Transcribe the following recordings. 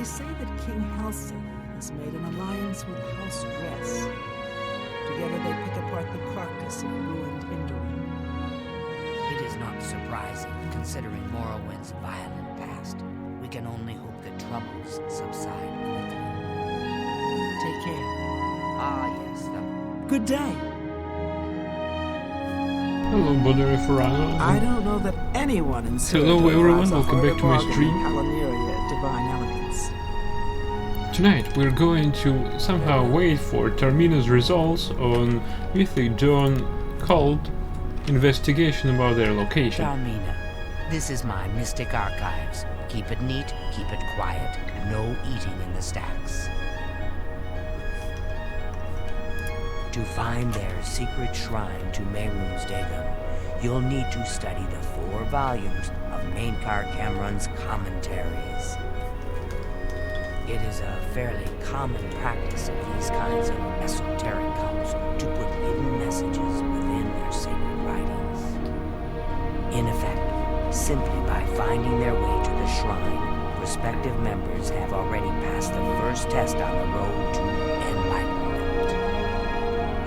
They say that King Halsin has made an alliance with House Dress. Together they pick apart the carcass of ruined Indorine. It is not surprising, considering Morrowind's violent past. We can only hope the troubles subside quickly. Take care. Ah, yes, Good day. Hello, Brother Farana. I don't know that anyone in Hello, Cyrodiil everyone. has a Welcome back to my harder stream. bargain than Halanyria Divine Elegance. Tonight we're going to somehow wait for Termina's results on Mythic Dawn cult investigation about their location. Dalmina, this is my Mystic Archives. Keep it neat, keep it quiet. No eating in the stacks. To find their secret shrine to Mehrunes Dagon, you'll need to study the 4 volumes of Mainkar Cameron's commentaries. It is a fairly common practice of these kinds of esoteric cults to put hidden messages within their sacred writings. In effect, simply by finding their way to the shrine, prospective members have already passed the first test on the road to enlightenment.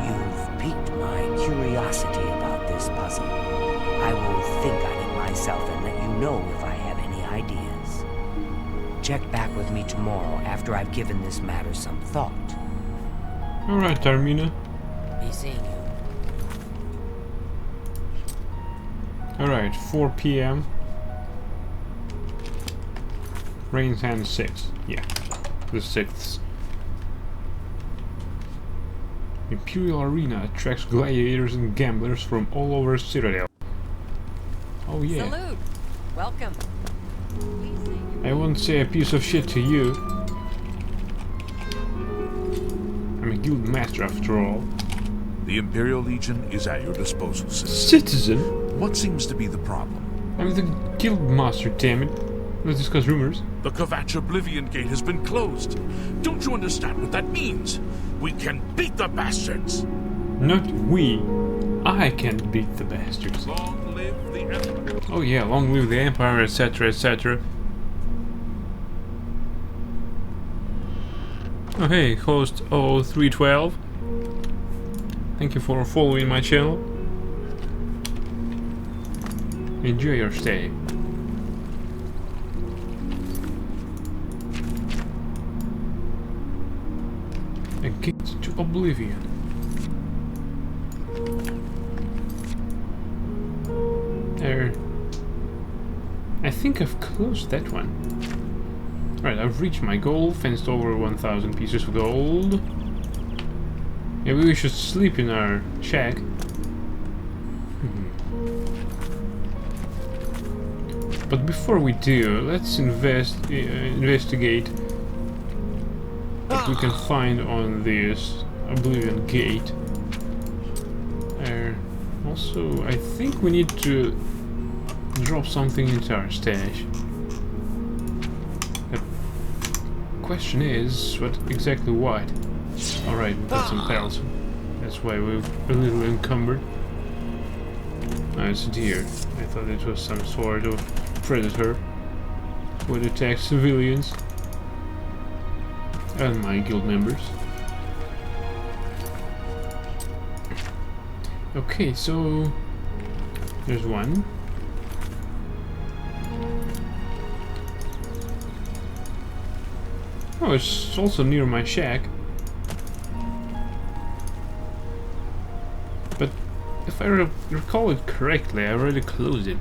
You've piqued my curiosity about this puzzle. I will think on it myself and let you know if I have any ideas. Check back with me tomorrow after I've given this matter some thought. Alright, Termina. Be seeing you. Alright, 4 p.m. Rain's Hand 6. Yeah, the 6th. Imperial Arena attracts gladiators and gamblers from all over Cyrodiil. Oh yeah. Salute! Welcome. I won't say a piece of shit to you. I'm a guild master after all. The Imperial Legion is at your disposal, citizen. Citizen? What seems to be the problem? I'm the guild master, damn it. Let's discuss rumors. The Kvatch Oblivion Gate has been closed. Don't you understand what that means? We can beat the bastards! Not we. I can beat the bastards. Long live the Empire. Oh yeah, long live the Empire, etc, etc. Oh hey, host 0312. Thank you for following my channel. Enjoy your stay. A gate to oblivion. There. I think I've closed that one. Alright, I've reached my goal, fenced over 1,000 pieces of gold. Maybe we should sleep in our shack. But before we do, let's investigate what we can find on this Oblivion Gate. Also, I think we need to drop something into our stash. The question is, what exactly what? Alright, we got some pelts. That's why we're a little encumbered. Oh, it's a deer. I thought it was some sort of predator would attack civilians and my guild members. Okay, so there's one. Oh, it's also near my shack. But if I recall it correctly, I already closed it.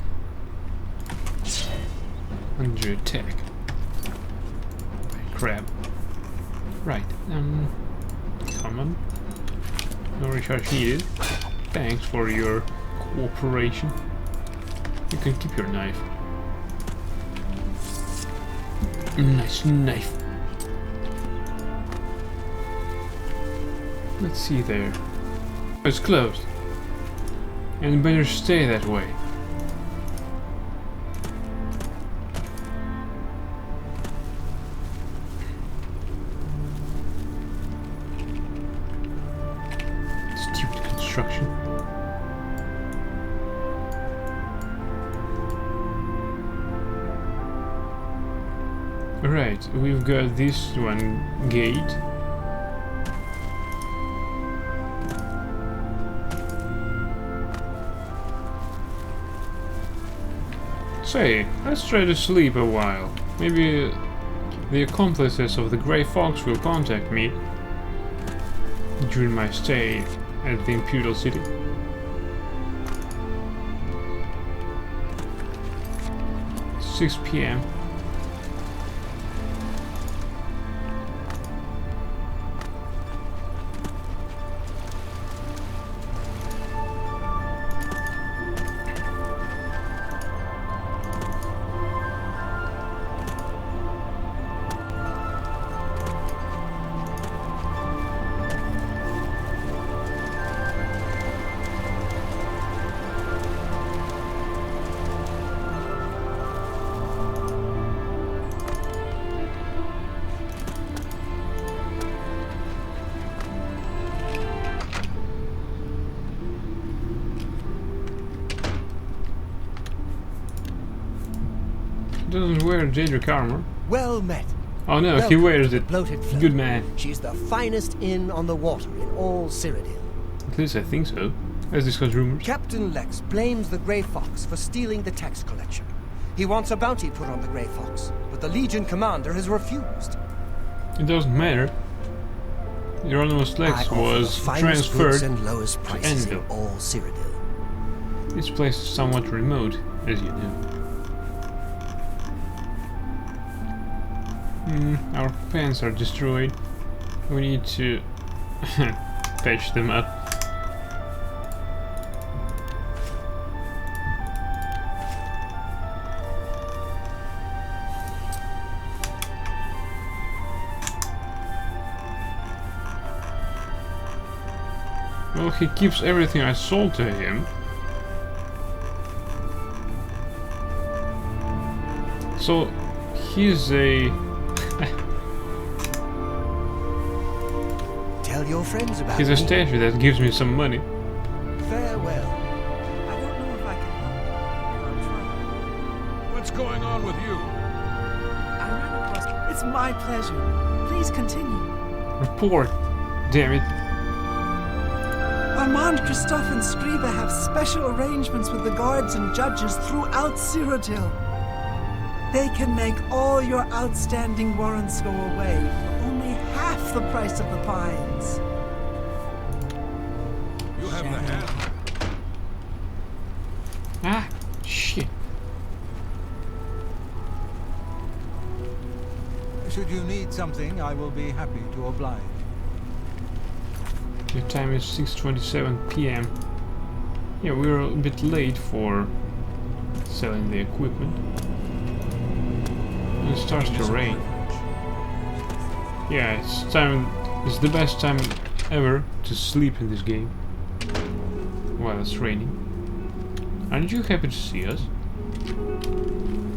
Under attack. Crap. Right, come on. No recharge needed. Thanks for your cooperation. You can keep your knife. Nice knife. Let's see there. It's closed. And better stay that way. Stupid construction. Right, we've got this one gate. Say, let's try to sleep a while. Maybe the accomplices of the Grey Fox will contact me during my stay at the Imperial City. It's 6 p.m. Doesn't wear Daedric armor. Well met. Oh no, he Welcome wears to it. Bloated Flame. Good man. She's the finest inn on the water in all Cyrodiil. At least I think so. Let's discuss rumors. Captain Lex blames the Grey Fox for stealing the tax collection. He wants a bounty put on the Grey Fox, but the Legion commander has refused. It doesn't matter. Hieronymus I Lex offer was the finest goods transferred and lowest prices in Anvil. all Cyrodiil. This place is somewhat remote, as you know. Our pants are destroyed. We need to patch them up. Well, he keeps everything I sold to him. So, he's a... Tell your friends about he's a me. statue that gives me some money. Farewell. I don't know if I can help, but I'll try. What's going on with you? I ran across. It's my pleasure. Please continue. Report! Damn it. Armand, Christophe, and Scriba have special arrangements with the guards and judges throughout Cyrodiil. They can make all your outstanding warrants go away for only half the price of the pines. You have the hand. Ah, shit. Should you need something, I will be happy to oblige. The time is 6:27 p.m. Yeah, we're a bit late for selling the equipment. It starts to rain. Yeah, it's time. It's the best time ever to sleep in this game while it's raining. Aren't you happy to see us?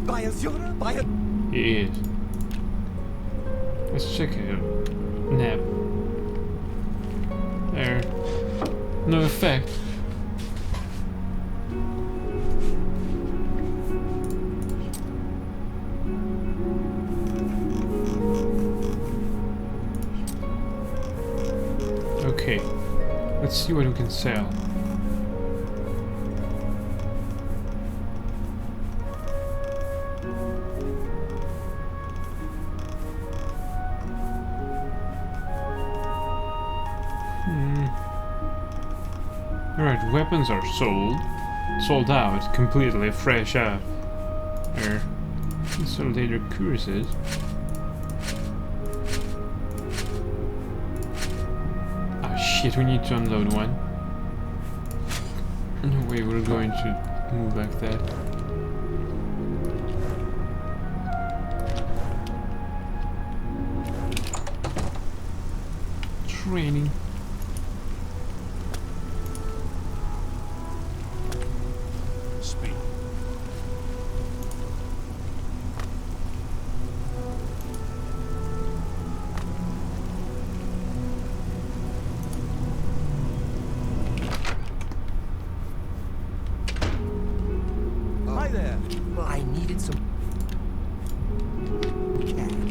By Azura? By a... He is. Let's check a nap. There. No effect. Okay. Let's see what we can sell. Alright, weapons are sold out, completely fresh out. There. Consolidated curses. Ah shit, we need to unload one. No way we're going to move like that. Training. Speak. Hi there. Well, I needed some cash.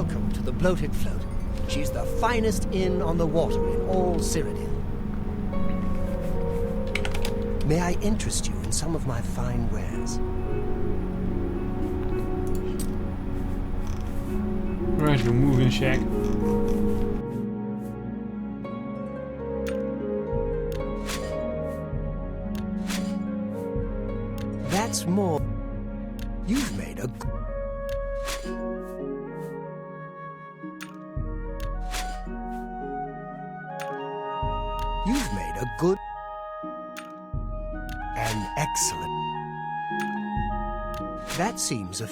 Welcome to the Bloated Float. She's the finest inn on the water in all Cyrodiil. May I interest you in some of my fine wares? Right, we're moving shack. That's more. You've made a. You've made a good and excellent. That seems a.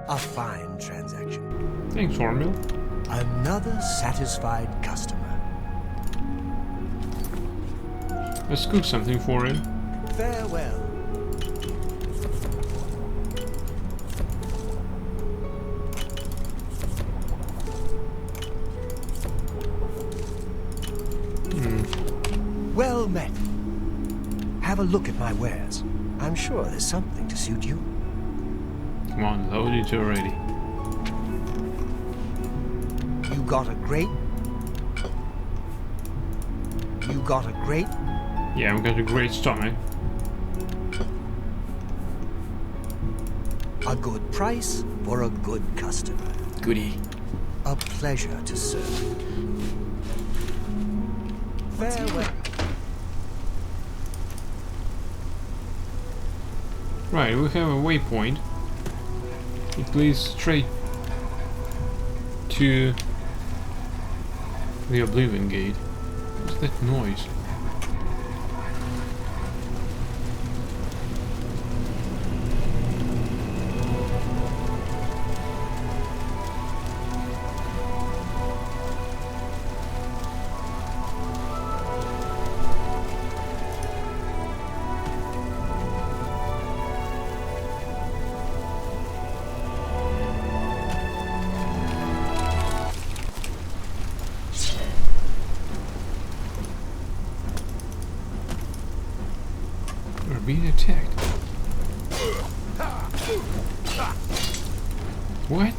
A fine transaction. Thanks, Hornbill. Another satisfied customer. Let's cook something for him. Farewell. Well met. Have a look at my wares. I'm sure there's something to suit you. Come on, load it already. You got a great. Yeah, I've got a great stomach. A good price for a good customer. Goody. A pleasure to serve. Farewell. Right, we have a waypoint. It leads straight to the Oblivion Gate. What's that noise? We're being attacked. What?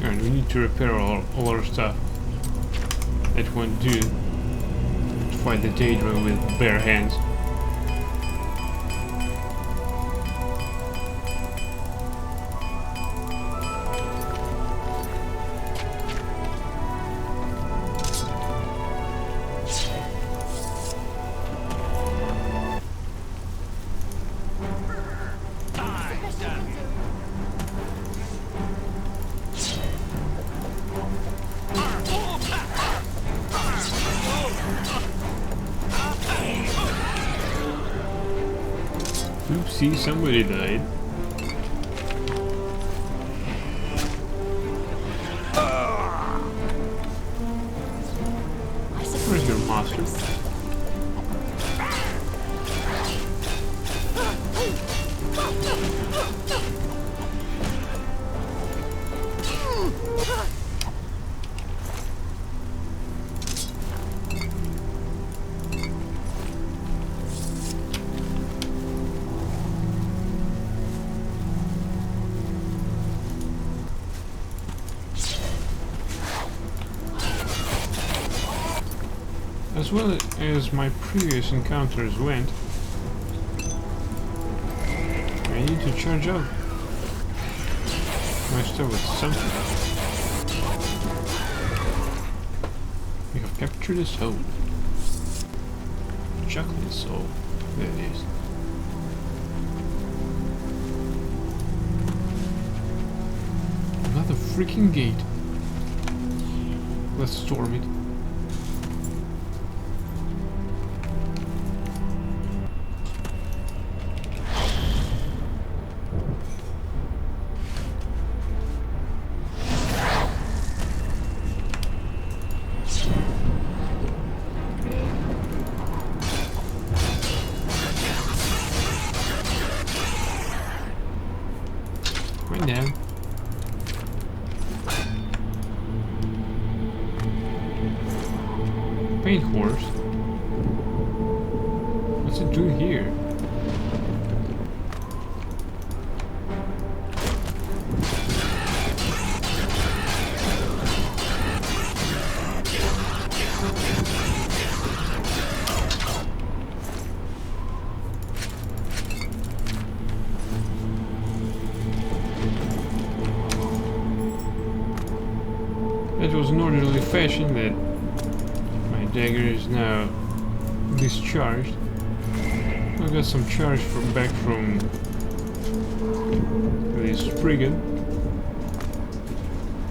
Alright, we need to repair all our stuff. That won't do to fight the Daedra with bare hands. Oopsie, somebody died. Where's your master? As well as my previous encounters went, I need to charge up my stuff with something. Capture the soul. Chocolate soul. There it is. Another freaking gate. Let's storm it. Right now. Paint horse. What's it doing here? It was an orderly fashion that my dagger is now discharged. I got some charge back from the Spriggan.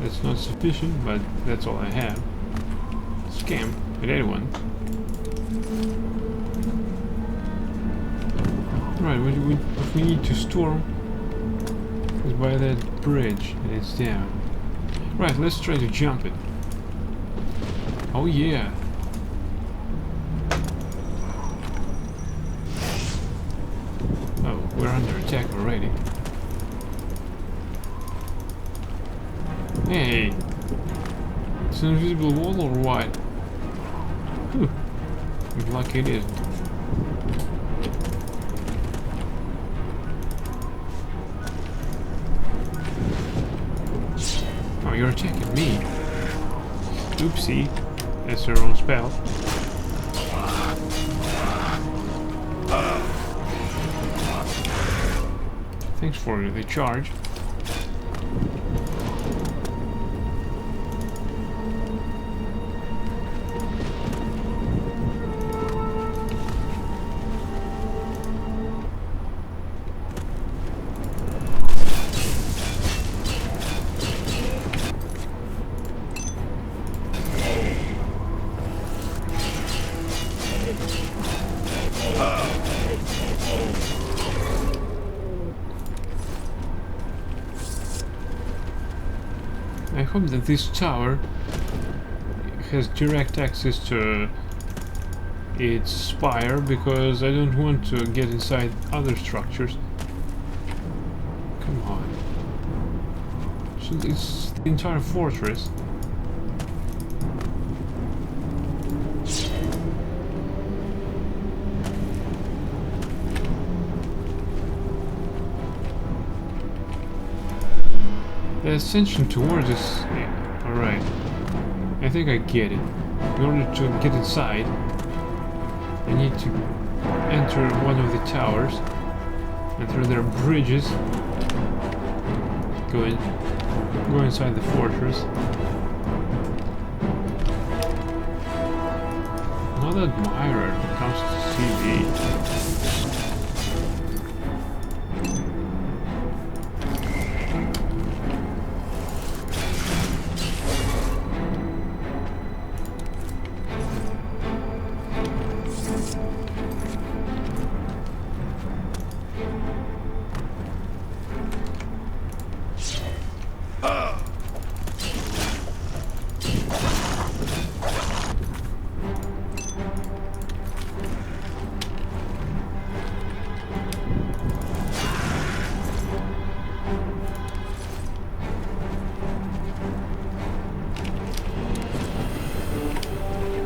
That's not sufficient, but that's all I have. Scam at anyone. Right, what we need to storm is by that bridge, and it's down. Right, let's try to jump it. Oh yeah. Oh, we're under attack already. Hey! It's an invisible wall or what? Whew. Good luck it isn't. Oh, you're attacking me. Oopsie. That's her own spell. Thanks for the charge. I hope that this tower has direct access to its spire, because I don't want to get inside other structures. Come on. So it's the entire fortress. The ascension towards us. Yeah, alright. I think I get it. In order to get inside, I need to enter one of the towers, and through their bridges, go inside the fortress. Another admirer comes to see me.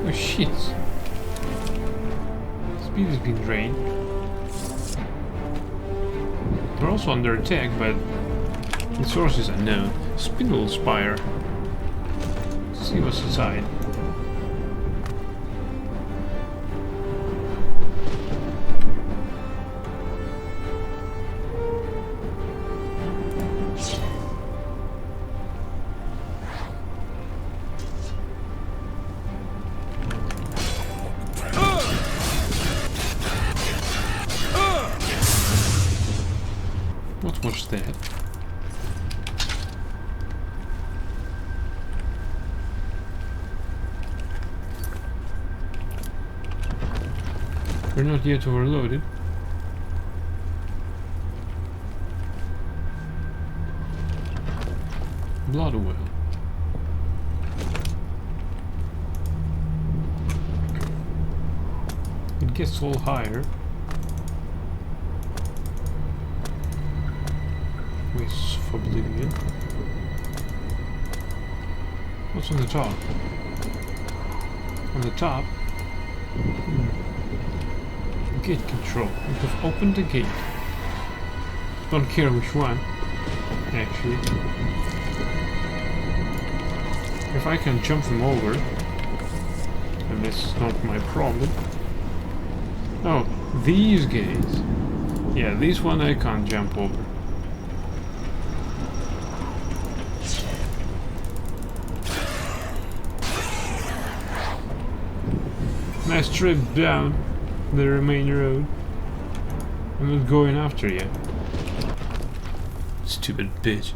Oh shit! Speed has been drained. We're also under attack, but the source is unknown. Spindle Spire. Let's see what's inside. was that? We're not yet overloaded. Blood oil. It gets all higher. Wisps of Oblivion. What's on the top? On the top? Gate control. We have opened the gate. Don't care which one, actually. If I can jump them over, then that's not my problem. Oh, these gates. Yeah, this one I can't jump over. Nice trip down the main road. I'm not going after you. Stupid bitch.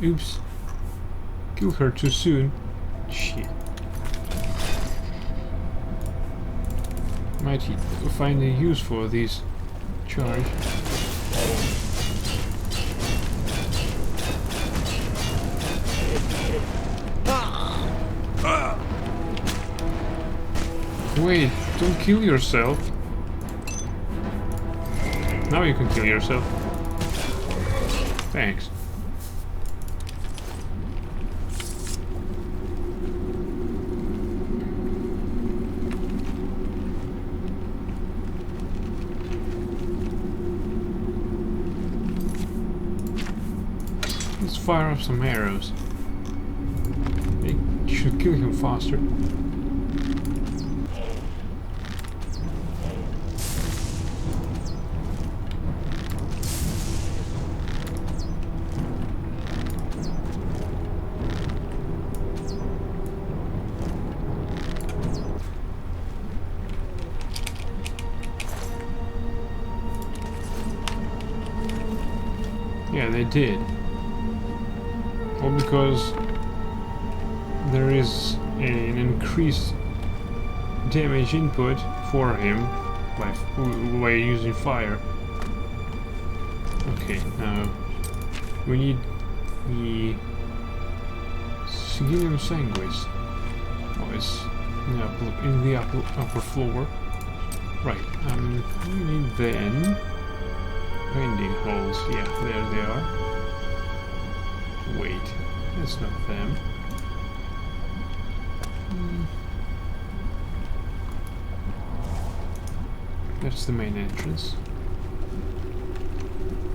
Oops. Killed her too soon. Shit. Might find a use for these charge. Wait, don't kill yourself. Now you can kill yourself. Thanks. Let's fire up some arrows. They should kill him faster. Yeah, they did. Well, because there is an increased damage input for him by using fire. Okay, now we need the Sigillium Sanguis. Oh, it's in the upper floor. Right, we need then bending holes. Yeah, there they are. Wait, that's not them. That's the main entrance.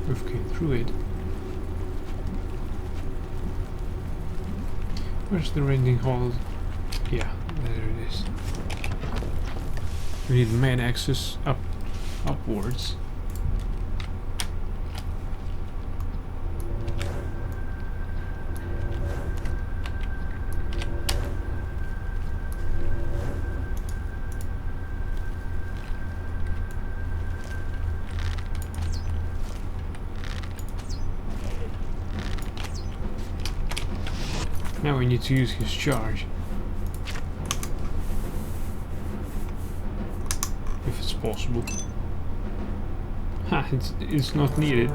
We've came through it. Where's the rending hole? Yeah, there it is. We need main access upwards. Now we need to use his charge. If it's possible. Ha, it's not needed.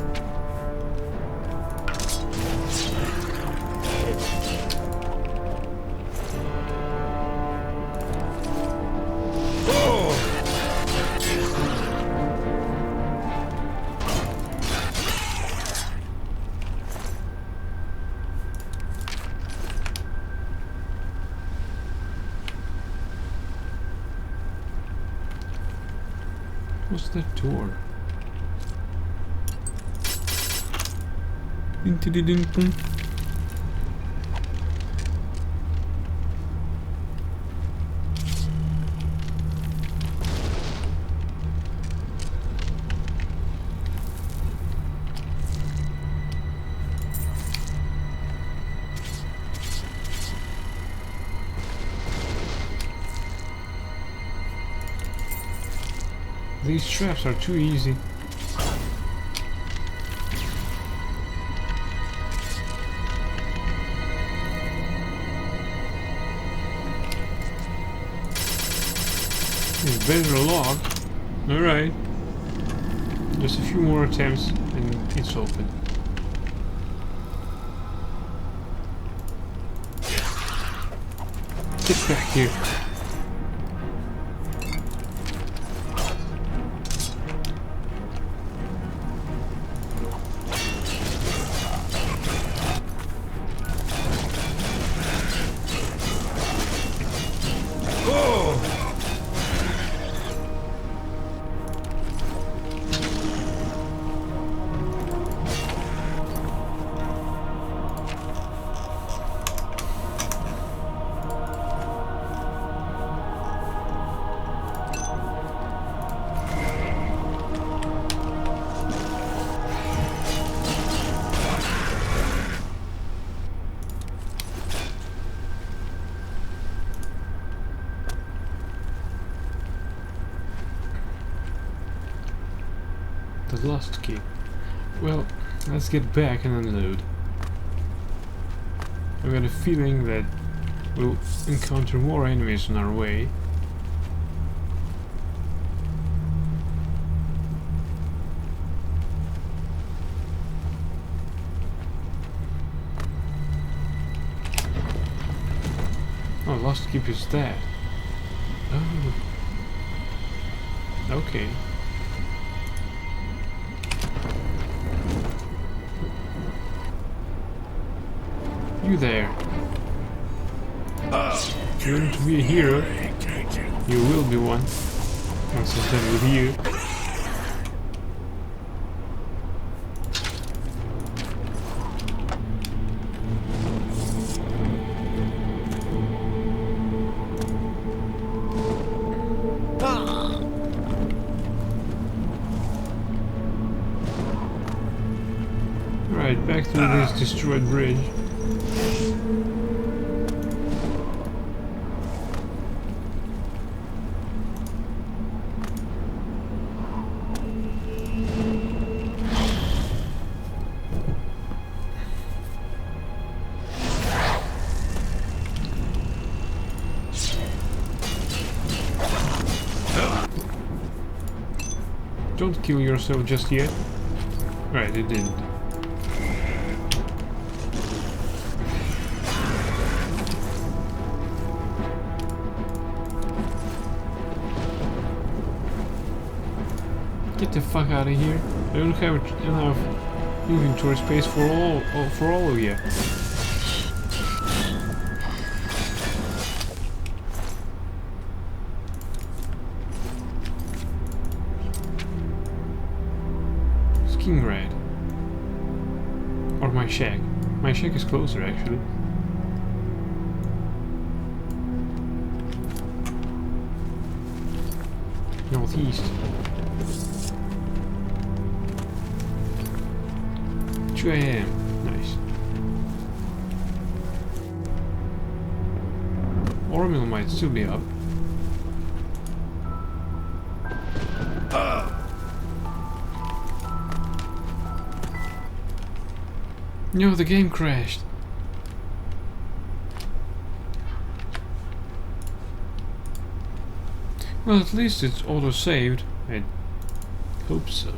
What's that door? These traps are too easy. It's better locked. Alright. Just a few more attempts and it's open. Get back here. The lost key. Well, let's get back and unload. I've got a feeling that we'll encounter more enemies on our way. Oh, lost keep is dead. Oh. Okay. You there. You're going to be a hero. You will be one. Once I'm done with you. Right, back to this destroyed bridge. Don't kill yourself just yet. Right, it didn't. Get the fuck out of here! I don't have enough inventory space for all of you. Skingrad. Or my shack. My shack is closer actually. Northeast. 2 AM. Nice. Ormill might still be up. No, the game crashed. Well, at least it's auto-saved. I hope so.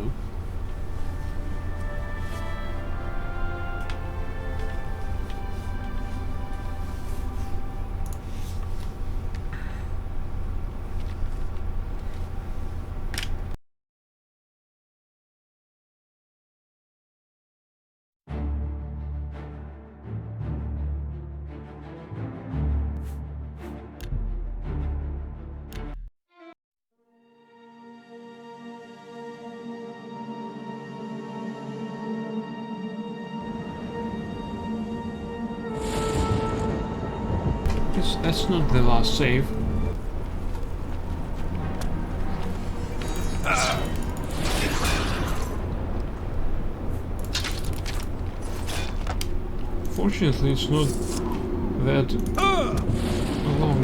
That's not the last save. Fortunately, it's not that long.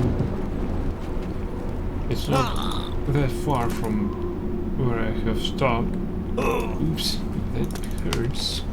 It's not that far from where I have stopped. Oops, that hurts.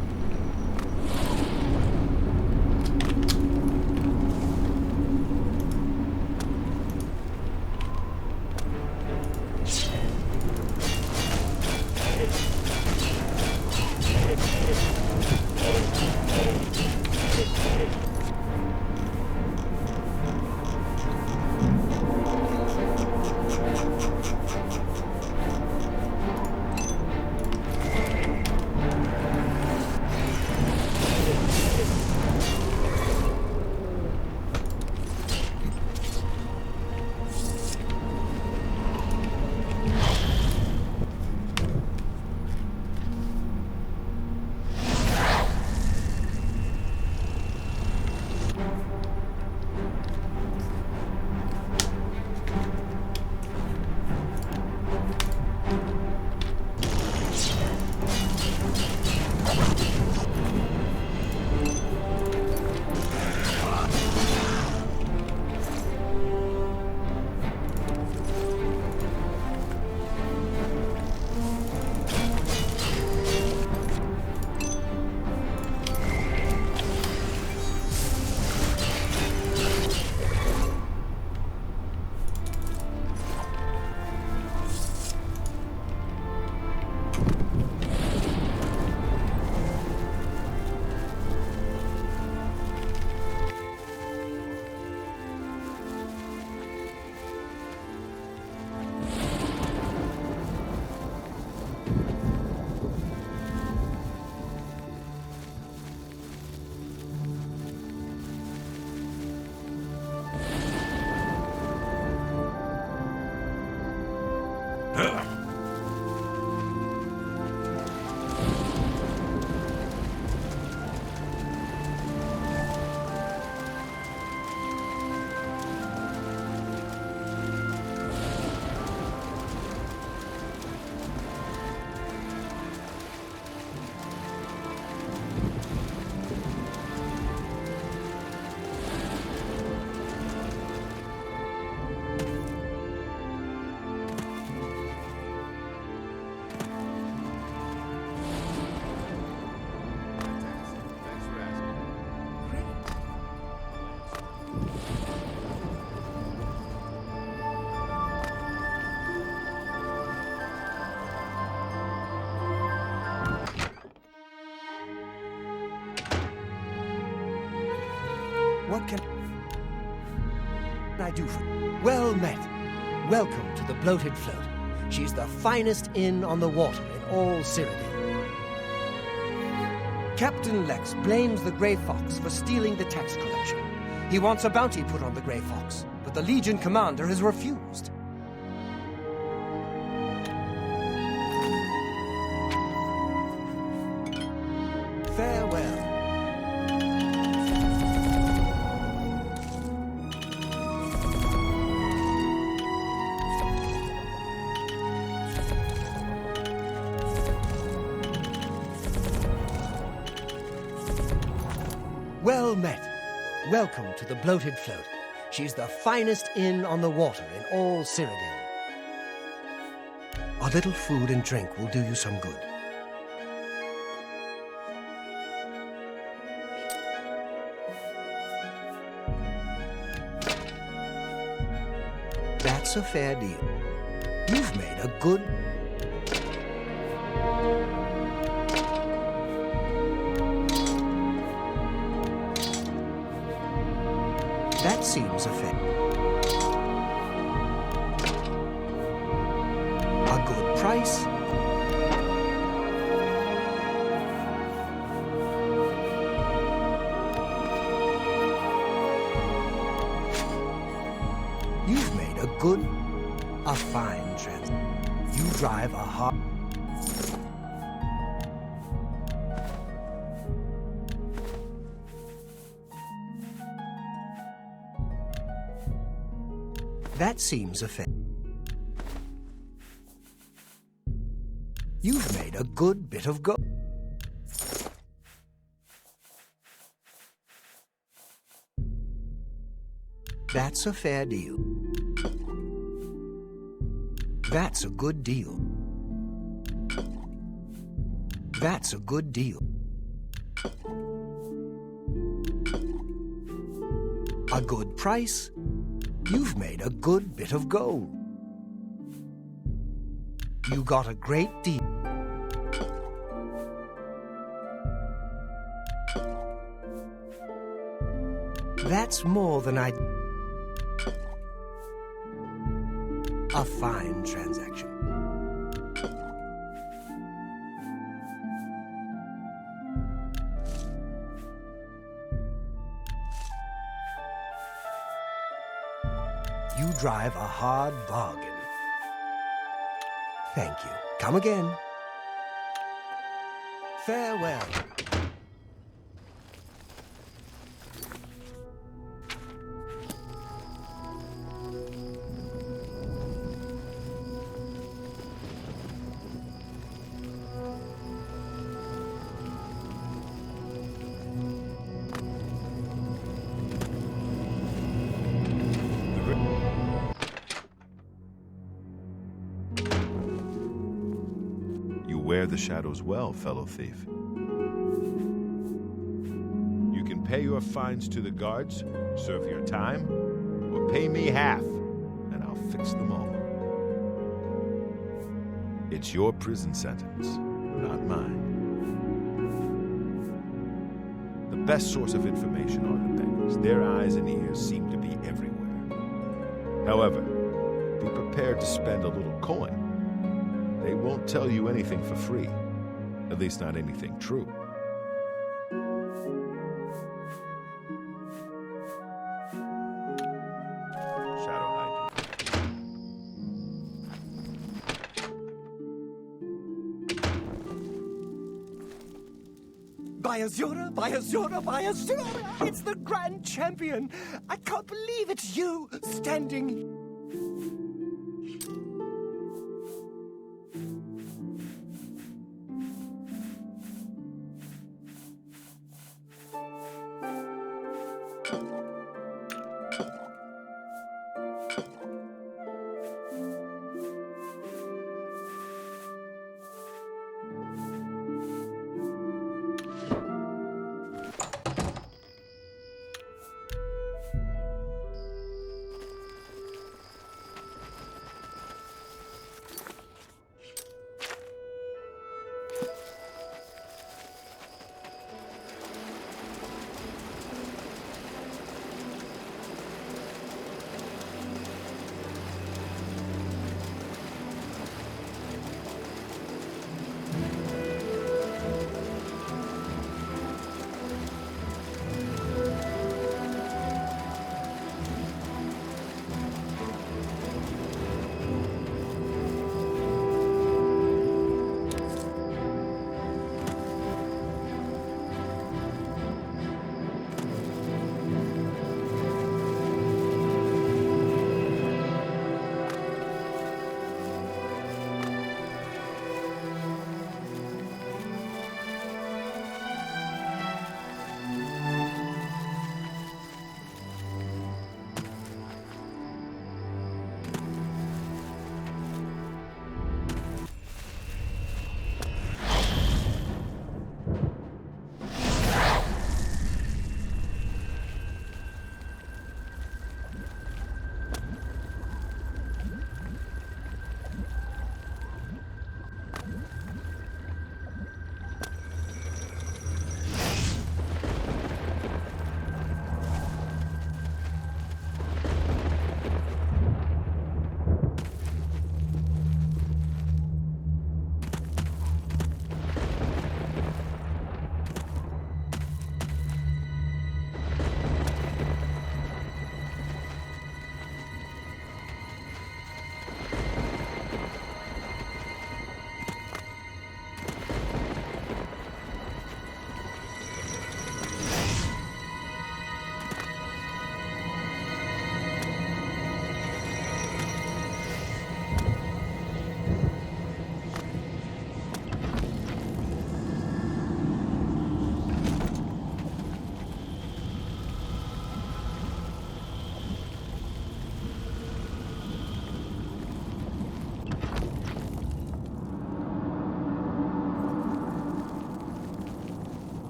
What can I do for you? Well met. Welcome to the Bloated Float. She's the finest inn on the water in all Cyrodiil. Captain Lex blames the Grey Fox for stealing the tax collection. He wants a bounty put on the Grey Fox, but the Legion commander has refused. Farewell. Well met. Welcome to the Bloated Float. She's the finest inn on the water in all Cyrodiil. A little food and drink will do you some good. That's a fair deal. You've made a good... That seems a fair... A good price? You've made a good, a fine trans. You drive a hard... That seems a fair... You've made a good bit of go... That's a fair deal. That's a good deal. That's a good deal. A good price. You've made a good bit of gold. You got a great deal. That's more than I... A fine transaction. You drive a hard bargain. Thank you. Come again. Farewell. You wear the shadows well, fellow thief. You can pay your fines to the guards, serve your time, or pay me half, and I'll fix them all. It's your prison sentence, not mine. The best source of information are the beggars. Their eyes and ears seem to be everywhere. However, be prepared to spend a little coin. They won't tell you anything for free. At least not anything true. Shadow hide Bayazura, Bayazura, Bayazura! It's the Grand Champion! I can't believe it's you standing...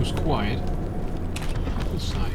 was quiet. That's nice.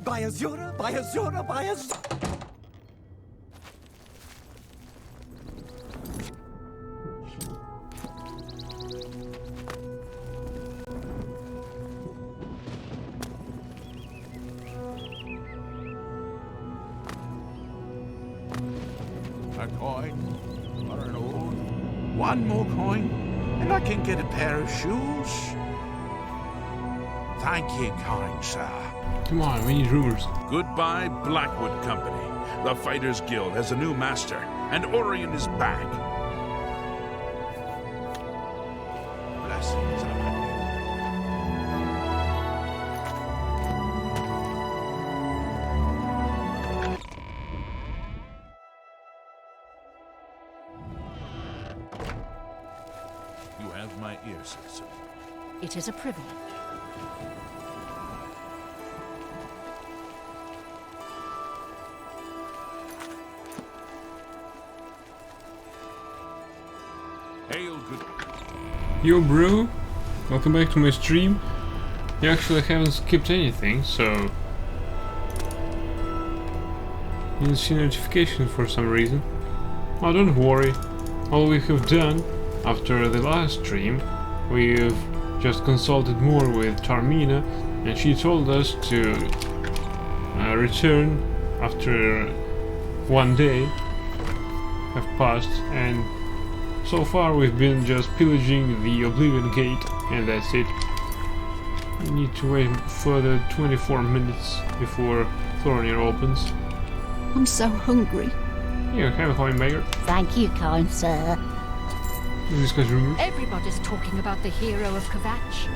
By Azura, by Azura, by Azura. A coin or an old. One more coin, and I can get a pair of shoes. Thank you, kind sir. Come on, we need rumors. Goodbye, Blackwood Company. The Fighters Guild has a new master, and Orion is back. Blessings upon you. You have my ear, citizen. It is a privilege. Hail, good. Yo bro, welcome back to my stream. You actually haven't skipped anything, so you didn't see notification for some reason. Oh, don't worry. All we have done after the last stream, we've just consulted more with Tarmina, and she told us to return after one day have passed, and so far we've been just pillaging the Oblivion Gate, and that's it. We need to wait further 24 minutes before Thornir opens. I'm so hungry. Here, have a Hohenberger. Thank you, kind sir. Let's discuss rumors. Everybody's talking about the hero of Kvatch.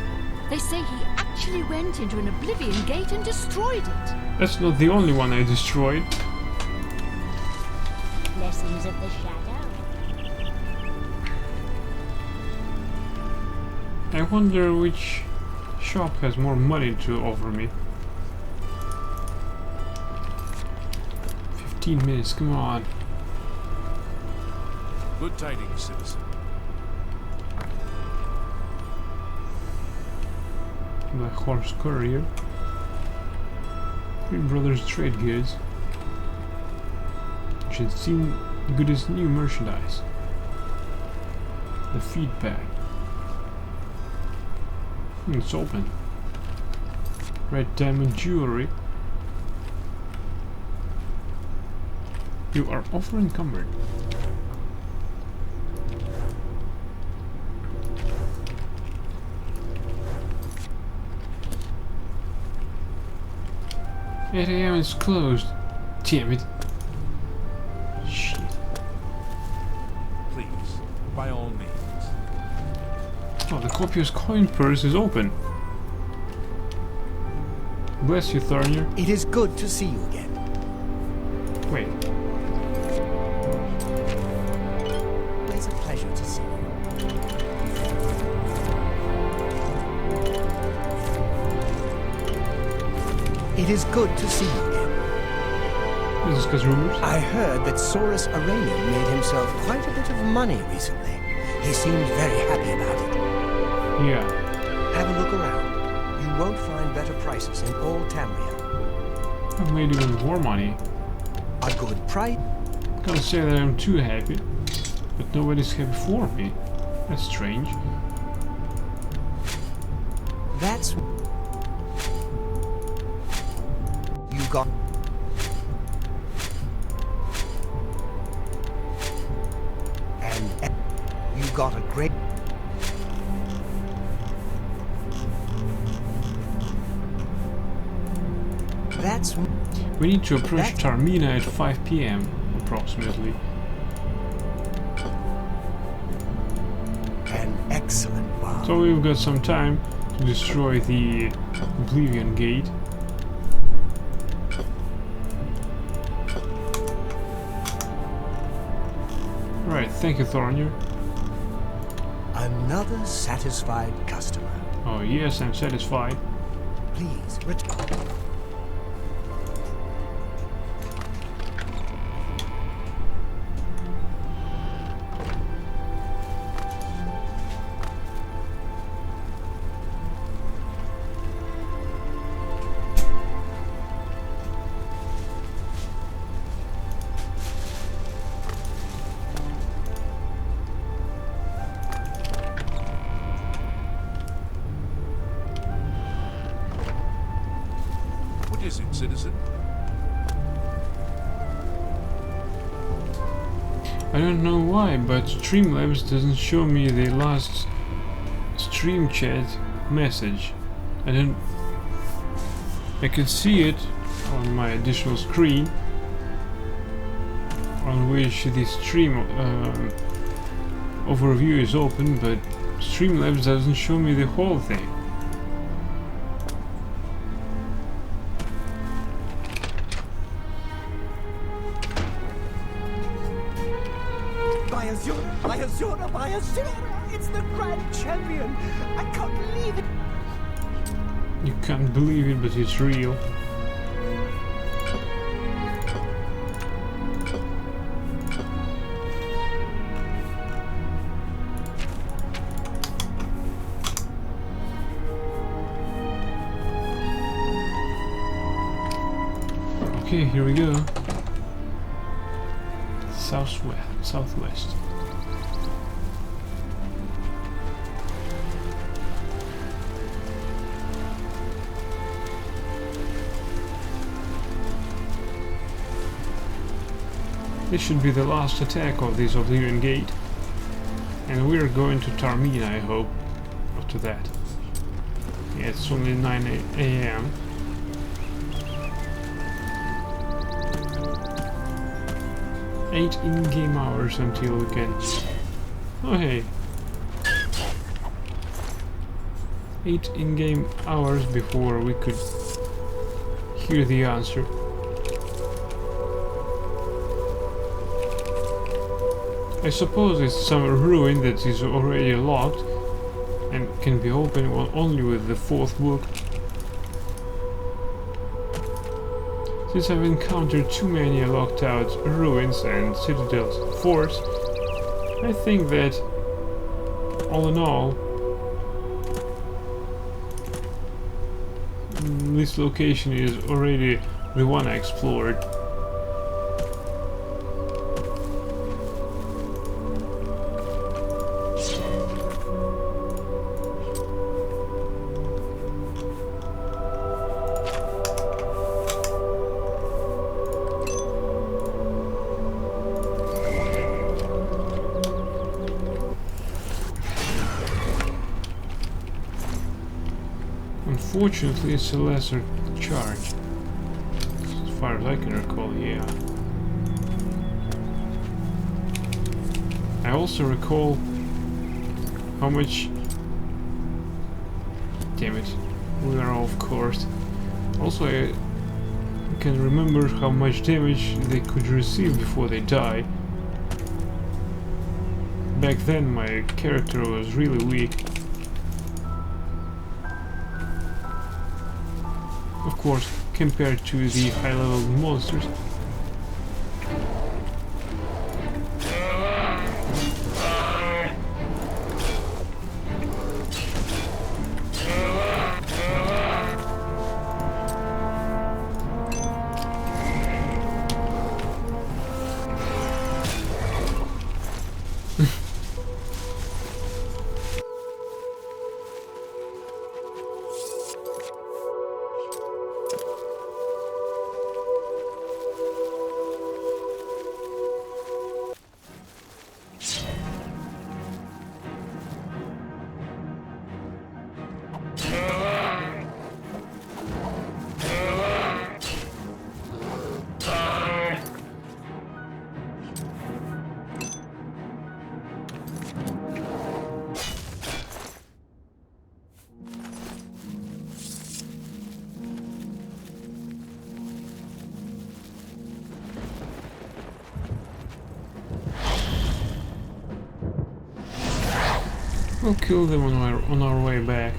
They say he actually went into an Oblivion Gate and destroyed it. That's not the only one I destroyed. Blessings of the shadow. I wonder which shop has more money to offer me. 15 minutes, come on. Good tidings, citizen. The Horse Courier. Three Brothers Trade Goods. Should seem good as new merchandise. The feedback. It's open. Red diamond jewelry. You are over encumbered. Eight AM is closed. Damn it. Shit. Please, by all means. Oh, the copier's coin purse is open. Bless you, Thornir. It is good to see you again. Wait. It's a pleasure to see you. It is good to see you again. Let's discuss rumors. I heard that Saurus Aranium made himself quite a bit of money recently. He seemed very happy about it. Yeah. Have a look around. You won't find better prices in all Tamria. I've made even more money. A good price. Can't say that I'm too happy, but nobody's happy for me. That's strange. That's... You got... And you got a great... That's... We need to approach Taormina at 5 p.m. approximately. An excellent bomb. So we've got some time to destroy the Oblivion Gate. Right, thank you, Thornir. Another satisfied customer. Oh yes, I'm satisfied. Please return. What is it, citizen? I don't know why, but Streamlabs doesn't show me the last stream chat message. I can see it on my additional screen on which the stream overview is open, but Streamlabs doesn't show me the whole thing. By Azura! It's the Grand Champion! I can't believe it! You can't believe it, but it's real. Okay, here we go. Southwest. This should be the last attack of this Oblivion Gate. And we're going to Taormina, I hope, after that. Yeah, it's only 9 a.m. Eight in-game hours until we can... Oh hey! 8 in-game hours before we could hear the answer. I suppose it's some ruin that is already locked and can be opened only with the 4th book. Since I've encountered too many locked out ruins and citadel forts, I think that, all in all, this location is already the one I explored. Unfortunately, it's a lesser charge. As far as I can recall, yeah. I also recall how much... Damn it, we are off course. Also, I can remember how much damage they could receive before they die. Back then, my character was really weak. Of course, compared to the high-level monsters. We'll kill them on our way back.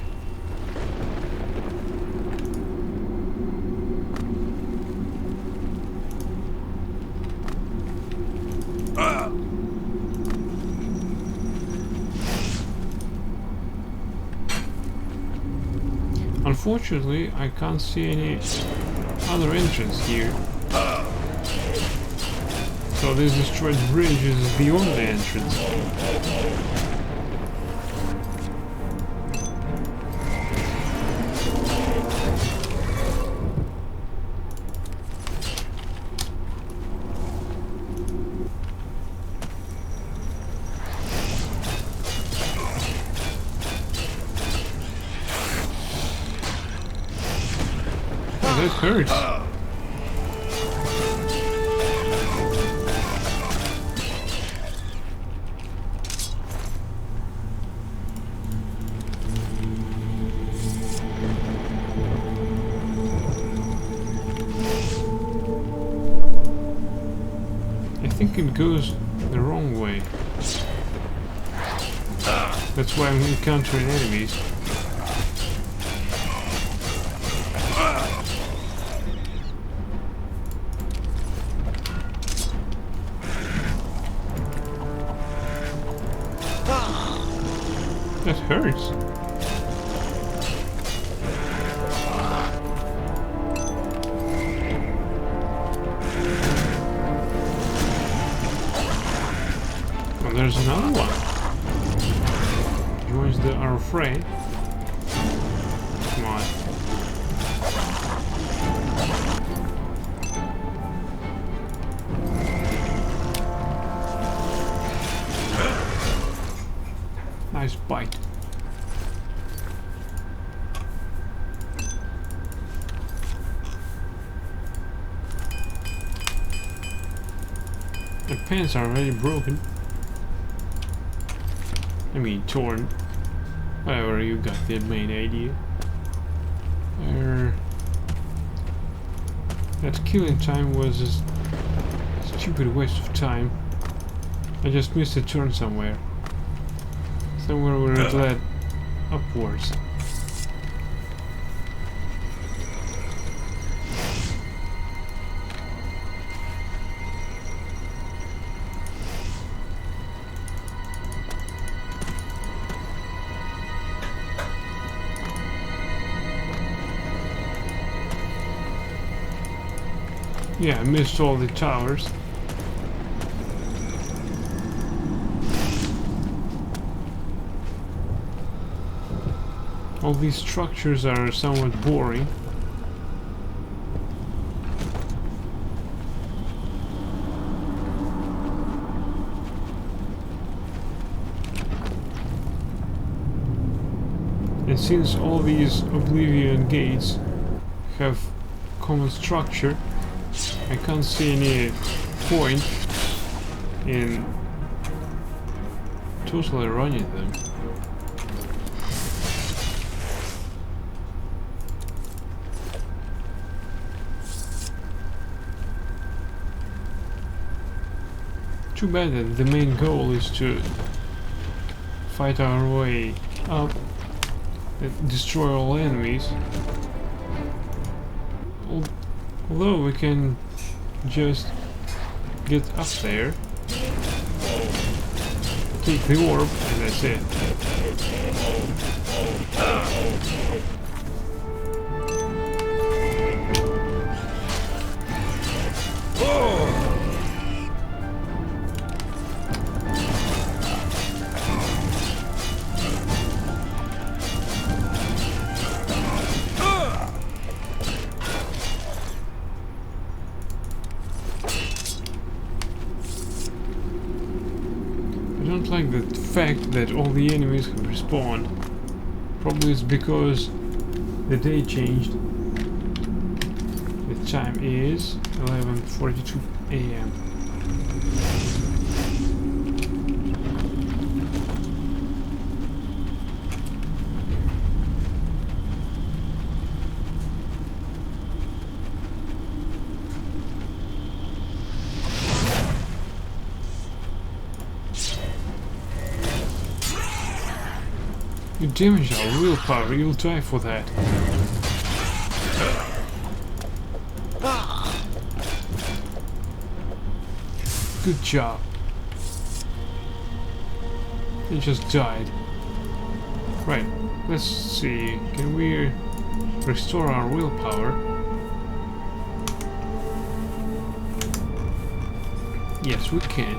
Unfortunately, I can't see any other entrance here. So this destroyed bridge is the only entrance. That hurts. I think it goes the wrong way. That's why I'm encountering enemies. That hurts. Oh, there's another one. Joins our fray. Come on. Nice bite. The pants are already broken. I mean torn. Whatever, you got the main idea. That killing time was a stupid waste of time. I just missed a turn somewhere. Somewhere where it led upwards. Yeah, I missed all the towers. All these structures are somewhat boring. And since all these Oblivion gates have common structure, I can't see any point in totally running them. Too bad that the main goal is to fight our way up and destroy all enemies. Although we can just get up there, take the orb, and that's it. I don't like the fact that all the enemies have respawned. Probably it's because the day changed. The time is 11:42 a.m. damage our willpower, you'll die for that. Good job. He just died. Right, let's see. Can we restore our willpower? Yes, we can.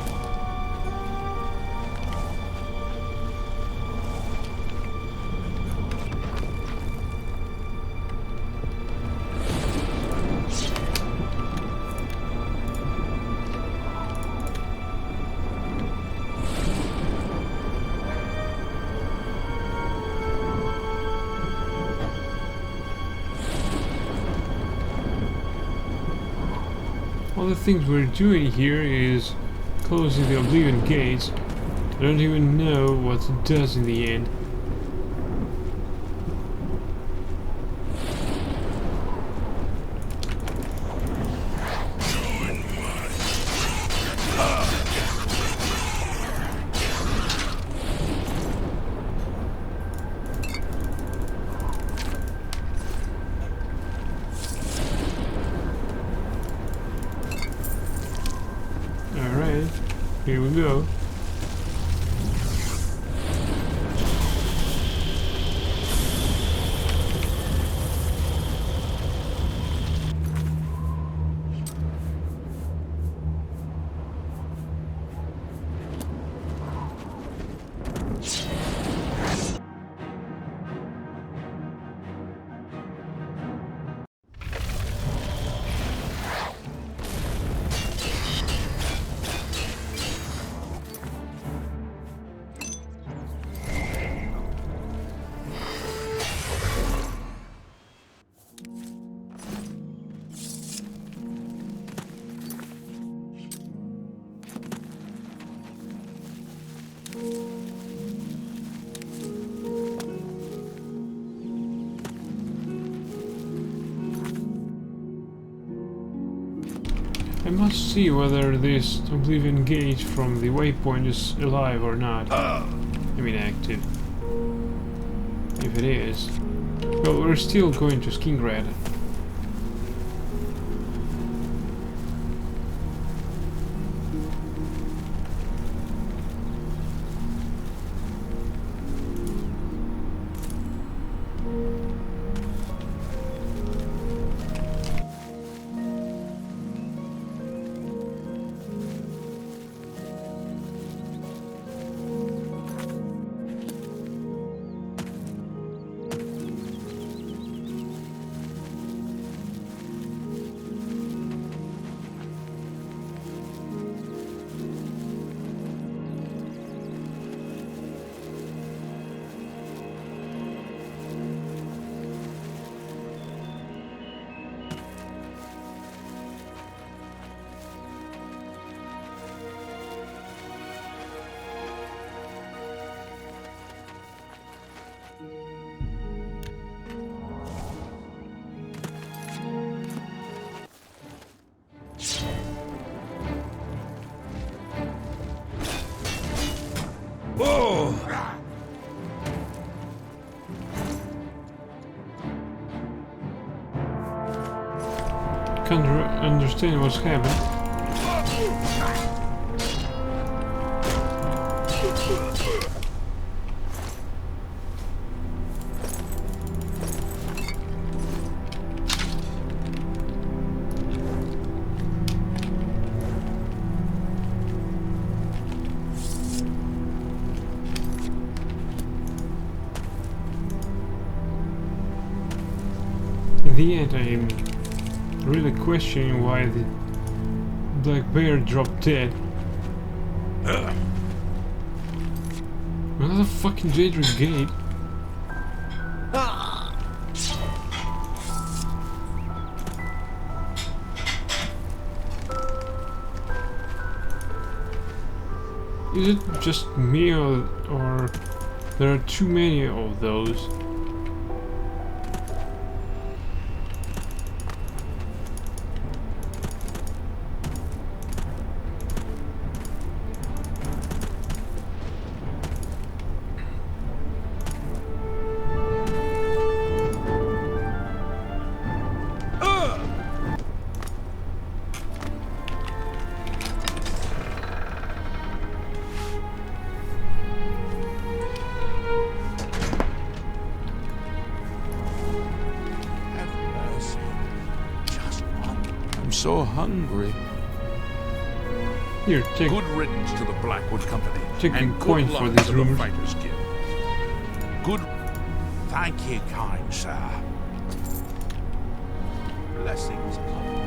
All the things we're doing here is closing the Oblivion gates. I don't even know what it does in the end. Alright, here we go. I must see whether this Oblivion gate from the waypoint is alive or not. I mean active. If it is, well, we're still going to Skingrad. Can't understand what's happening. In the end, I'm really questioning why the Black Bear dropped dead. Another fucking Daedric gate. Is it just me or there are too many of those? so hungry. Here, take Good riddance to the Blackwood Company. Take a and coin good for luck these to the rumors. Fighters Guild. Good. Thank you, kind sir. Blessings upon you.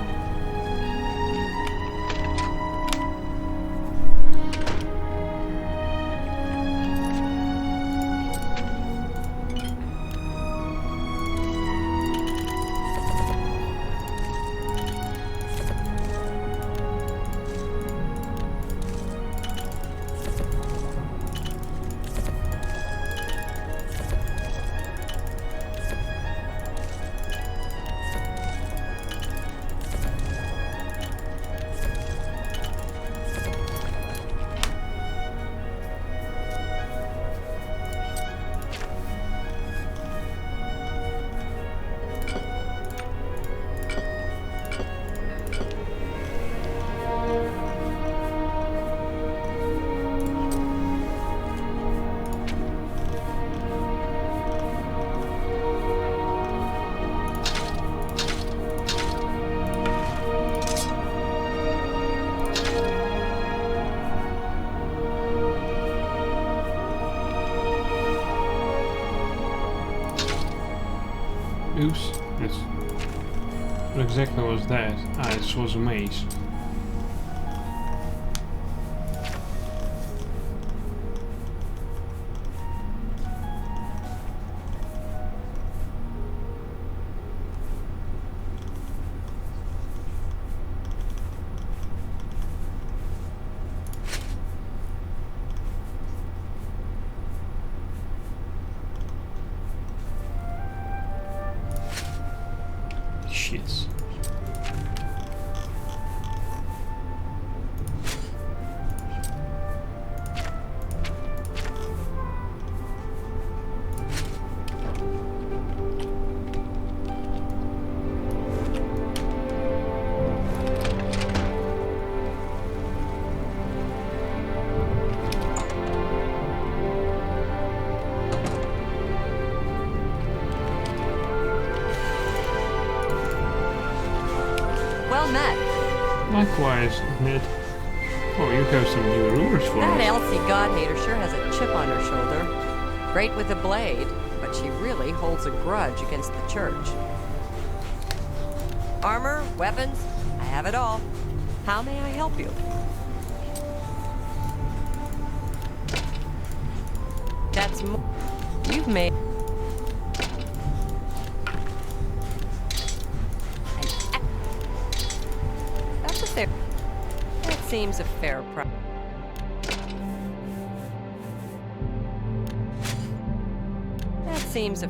Oops, that's... What exactly was that? Ah, it was a maze. Shits. Well met. Likewise, Ned. Oh, you have some new rumors for That us. Elsie Godhater sure has a chip on her shoulder. Great with a blade, but she really holds a grudge against the church. Armor, weapons, I have it all. How may I help you? That's you've made... That's a fair... That seems a fair price. That seems a...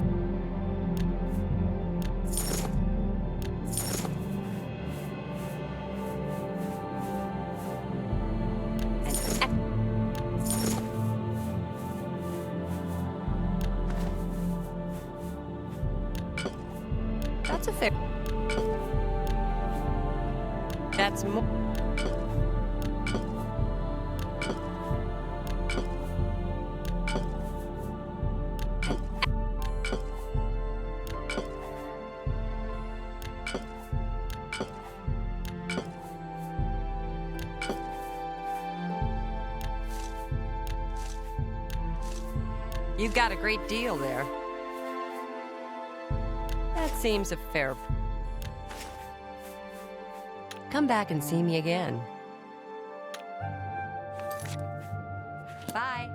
That's a fair... That's more... You've got a great deal there. That seems a fair... Come back and see me again. Bye.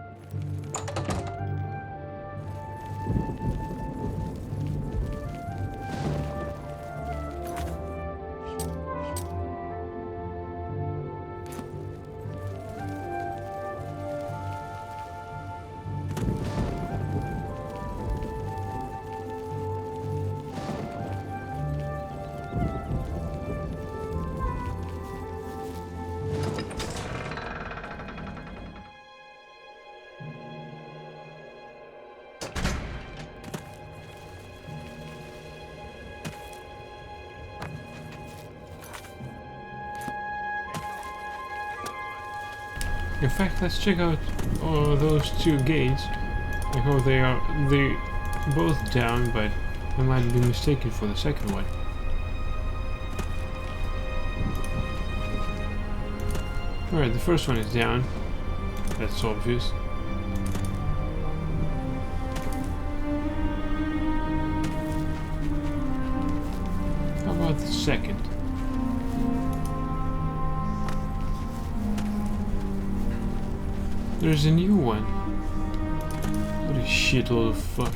In fact, let's check out those two gates. I hope they both down, but I might be mistaken for the second one. Alright, the first one is down. That's obvious. How about the second? There's a new one. What a shitload of fuck.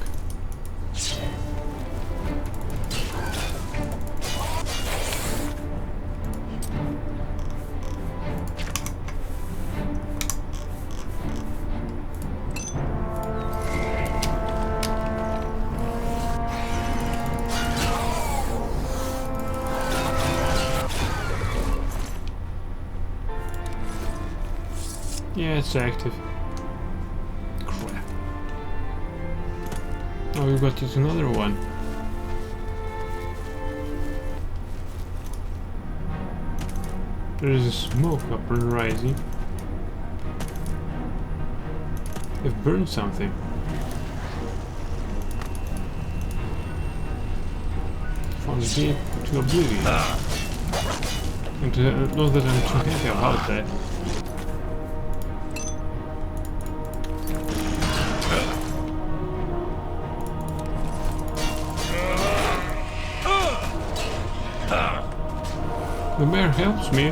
Yeah, it's active. Crap. Oh, we've got yet another one. There's a smoke up and rising. They've burned something. Found the gate to oblivion. And not that I'm too happy about that. The bear helps me.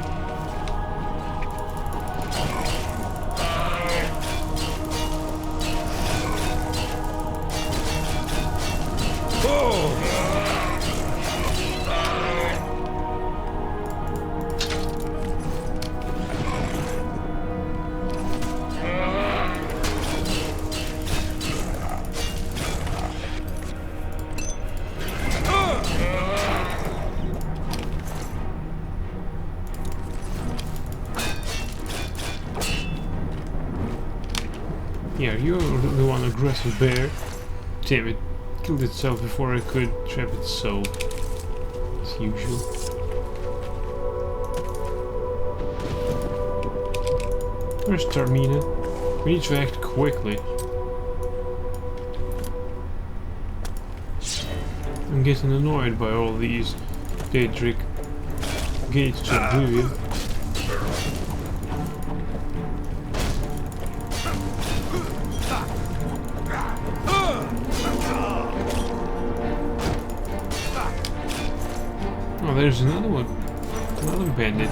Yeah, you're the one aggressive bear. Damn it, killed itself before I could trap its soul. As usual. Where's Tarmina? We need to act quickly. I'm getting annoyed by all these Daedric gates to oblivion. Oh, there's another one. Another bandit.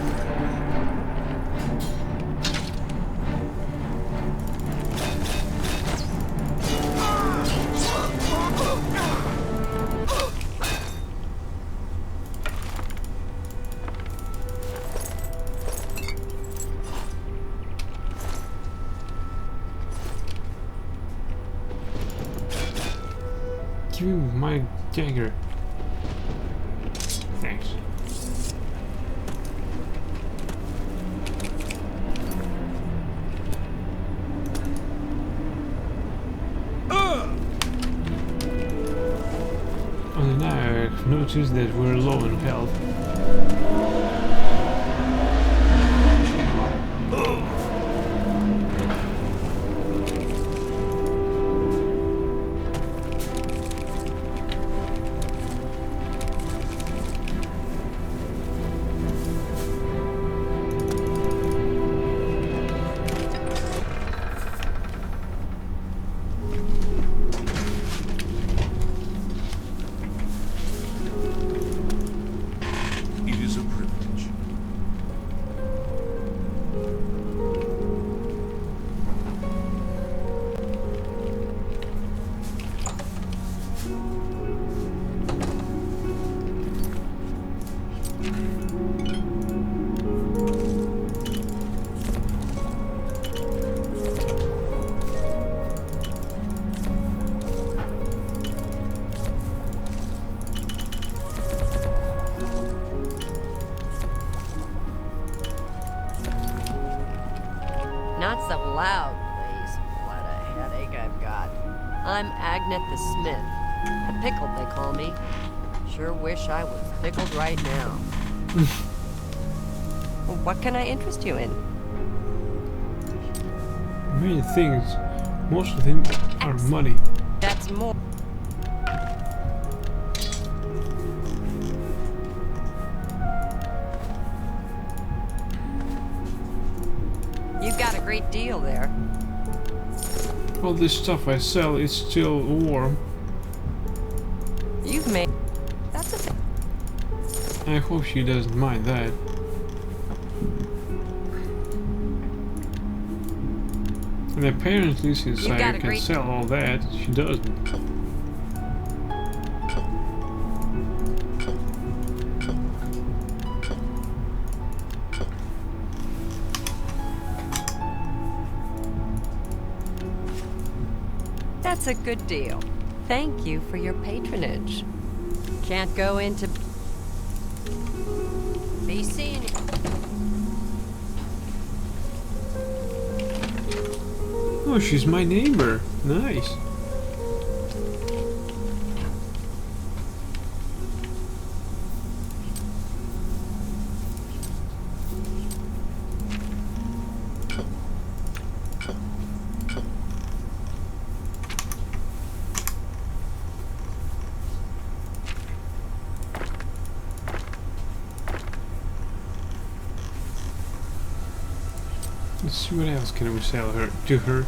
Give me my dagger. Thanks. Only now I've noticed that we're low in health. Not so loud, please. What a headache I've got. I'm Agnet the Smith. The Pickled, they call me. Sure wish I was pickled right now. Well, what can I interest you in? Many things. Most of them are money. That's more. great deal there. All this stuff I sell is still warm. You've made... That's a thing. I hope she doesn't mind that. And apparently, since I can sell all that, she doesn't. That's a good deal. Thank you for your patronage. Can't go into... Be seen. Oh, she's my neighbor. Nice. Let's see what else can we sell her to her.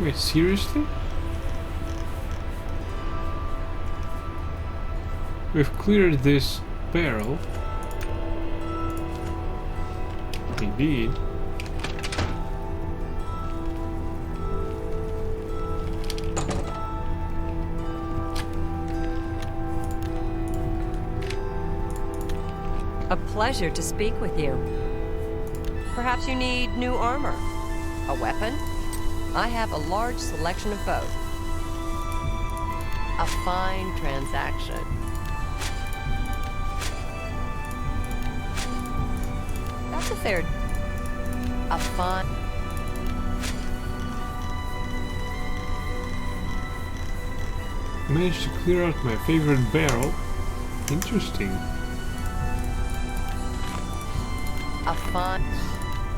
Wait, seriously? We've cleared this barrel. Indeed. A pleasure to speak with you. Perhaps you need new armor? A weapon? I have a large selection of both. A fine transaction. That's a fair... A fine... Managed to clear out my favorite barrel. Interesting. A fine...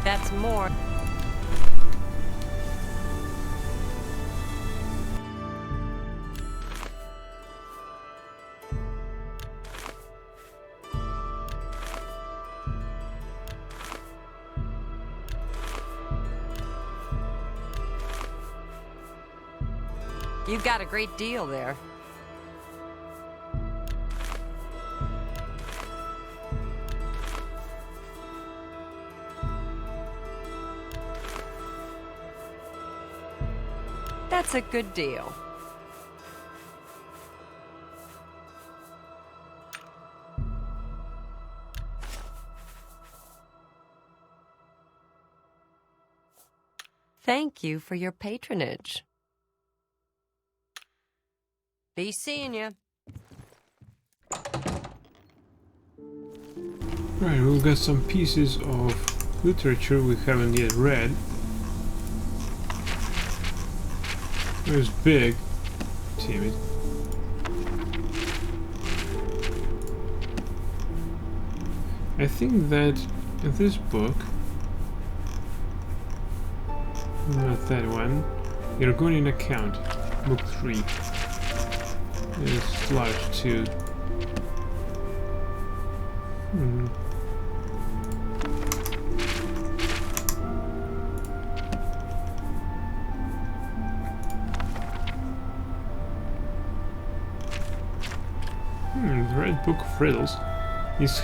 That's more... You've got a great deal there. That's a good deal. Thank you for your patronage. Be seeing you. Right, we've got some pieces of literature we haven't yet read. There's Big. Damn it. I think that in this book, not that one, Ergonian Account, book 3. It's large too. The Red Book of Riddles. His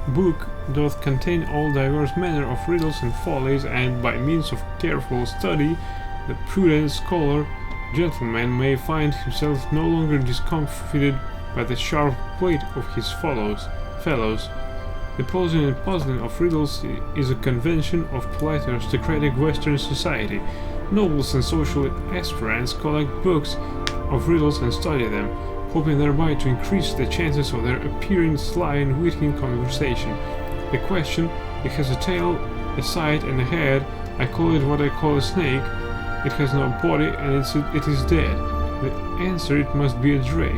book doth contain all diverse manner of riddles and follies, and by means of careful study, the prudent scholar gentleman may find himself no longer discomfited by the sharp weight of his fellows. The posing and puzzling of riddles is a convention of polite aristocratic Western society. Nobles and social aspirants collect books of riddles and study them, hoping thereby to increase the chances of their appearing sly and witty in conversation. The question, it has a tail, a side, and a head. I call it what I call a snake. It has no body, and it is dead. The answer, it must be a drake.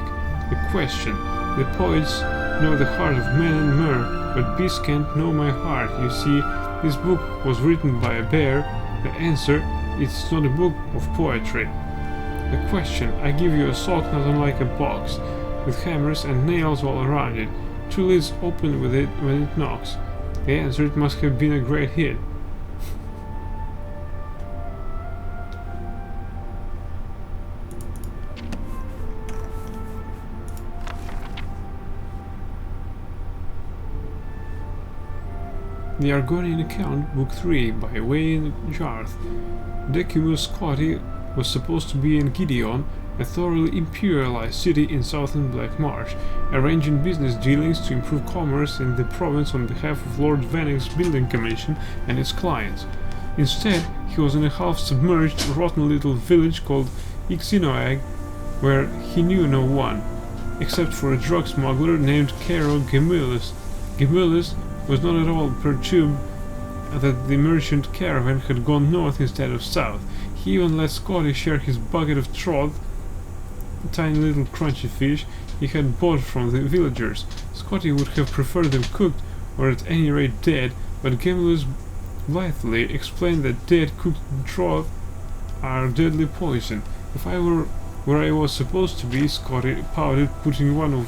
The question, the poets know the heart of man and mer, but beasts can't know my heart. You see, this book was written by a bear, The answer, it's not a book of poetry. The question, I give you a sword not unlike a box, with hammers and nails all around it. 2 lids open with it when it knocks. The answer, it must have been a great hit. The Argonian Account, Book 3, by Wayne Jarth. Decimus Scotti was supposed to be in Gideon, a thoroughly imperialized city in southern Black Marsh, arranging business dealings to improve commerce in the province on behalf of Lord Vannick's building commission and its clients. Instead, he was in a half-submerged, rotten little village called Ixinoag, where he knew no one, except for a drug smuggler named Caro Gemulus. Gemulus was not at all perturbed that the merchant caravan had gone north instead of south. He even let Scotty share his bucket of troth, tiny little crunchy fish he had bought from the villagers. Scotty would have preferred them cooked, or at any rate dead, but Gemulus blithely explained that dead cooked troth are deadly poison. If I were where I was supposed to be, Scotty pouted, putting one of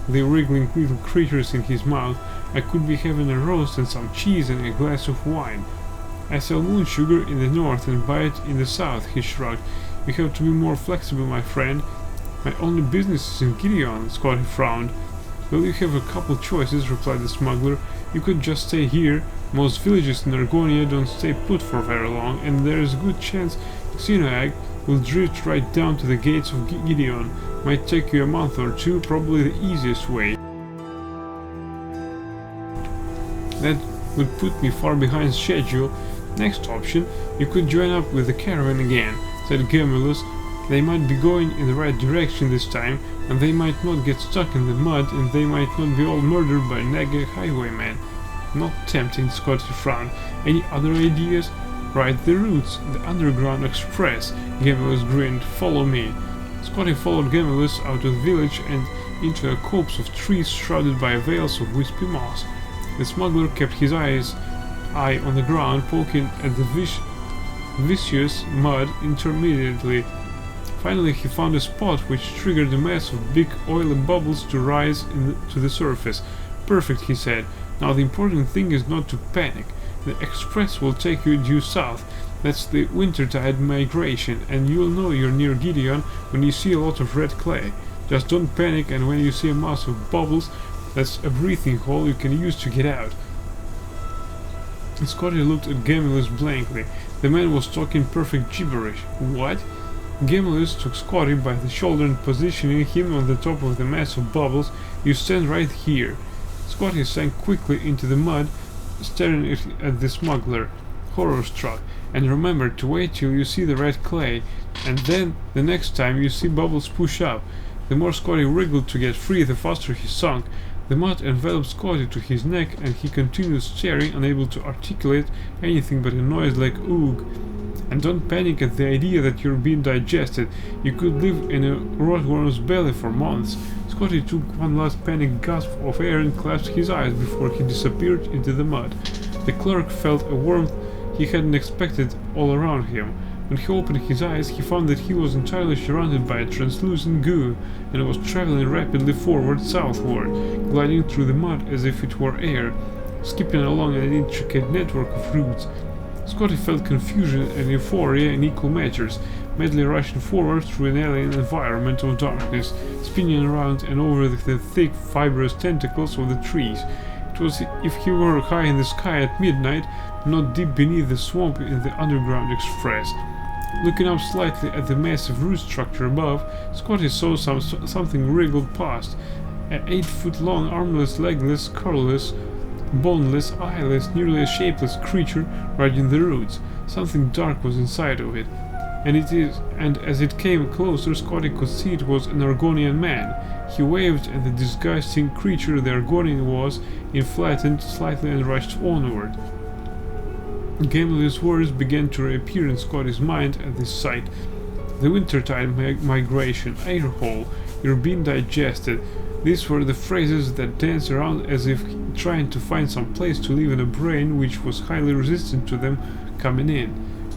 the wriggling little creatures in his mouth, I could be having a roast and some cheese and a glass of wine. I sell moon sugar in the north and buy it in the south, he shrugged. You have to be more flexible, my friend. My only business is in Gideon, Scotty frowned. Well, you have a couple choices, replied the smuggler. You could just stay here. Most villages in Argonia don't stay put for very long, and there is a good chance Xenoag will drift right down to the gates of Gideon. Might take you a month or two, probably the easiest way. That would put me far behind schedule. Next option, you could join up with the caravan again, said Gemulus. They might be going in the right direction this time, and they might not get stuck in the mud, and they might not be all murdered by nagging highwaymen. Not tempting, Scotty frowned. Any other ideas? Right, the routes, the Underground Express. Gemulus grinned. Follow me. Scotty followed Gemulus out of the village and into a copse of trees shrouded by veils of wispy moss. The smuggler kept his eye on the ground, poking at the viscous mud intermittently. Finally, he found a spot which triggered a mass of big oily bubbles to rise to the surface. Perfect, he said. Now the important thing is not to panic. The express will take you due south. That's the wintertide migration, and you'll know you're near Gideon when you see a lot of red clay. Just don't panic, and when you see a mass of bubbles, that's a breathing hole you can use to get out. Scotty looked at Gemulus blankly. The man was talking perfect gibberish. What? Gemulus took Scotty by the shoulder and positioning him on the top of the mass of bubbles. You stand right here. Scotty sank quickly into the mud, staring at the smuggler, horror-struck. And remember to wait till you see the red clay, and then the next time you see bubbles push up. The more Scotty wriggled to get free, the faster he sunk. The mud enveloped Scotty to his neck, and he continued staring, unable to articulate anything but a noise like oog. And don't panic at the idea that you're being digested. You could live in a rotworm's belly for months. Scotty took one last panicked gasp of air and clasped his eyes before he disappeared into the mud. The clerk felt a warmth he hadn't expected all around him. When he opened his eyes, he found that he was entirely surrounded by a translucent goo, and was traveling rapidly forward southward, gliding through the mud as if it were air, skipping along an intricate network of roots. Scotty felt confusion and euphoria in equal measures, madly rushing forward through an alien environment of darkness, spinning around and over the thick, fibrous tentacles of the trees. It was as if he were high in the sky at midnight, not deep beneath the swamp in the Underground Express. Looking up slightly at the massive root structure above, Scotty saw something wriggled past. An 8-foot-long, armless, legless, curlless, boneless, eyeless, nearly a shapeless creature riding the roots. Something dark was inside of it. And as it came closer, Scotty could see it was an Argonian man. He waved, and the disgusting creature the Argonian was flattened slightly and rushed onward. Gemulus' words began to reappear in Scotty's mind at this sight. The wintertide migration, airhole, you're being digested. These were the phrases that danced around as if trying to find some place to live in a brain which was highly resistant to them coming in.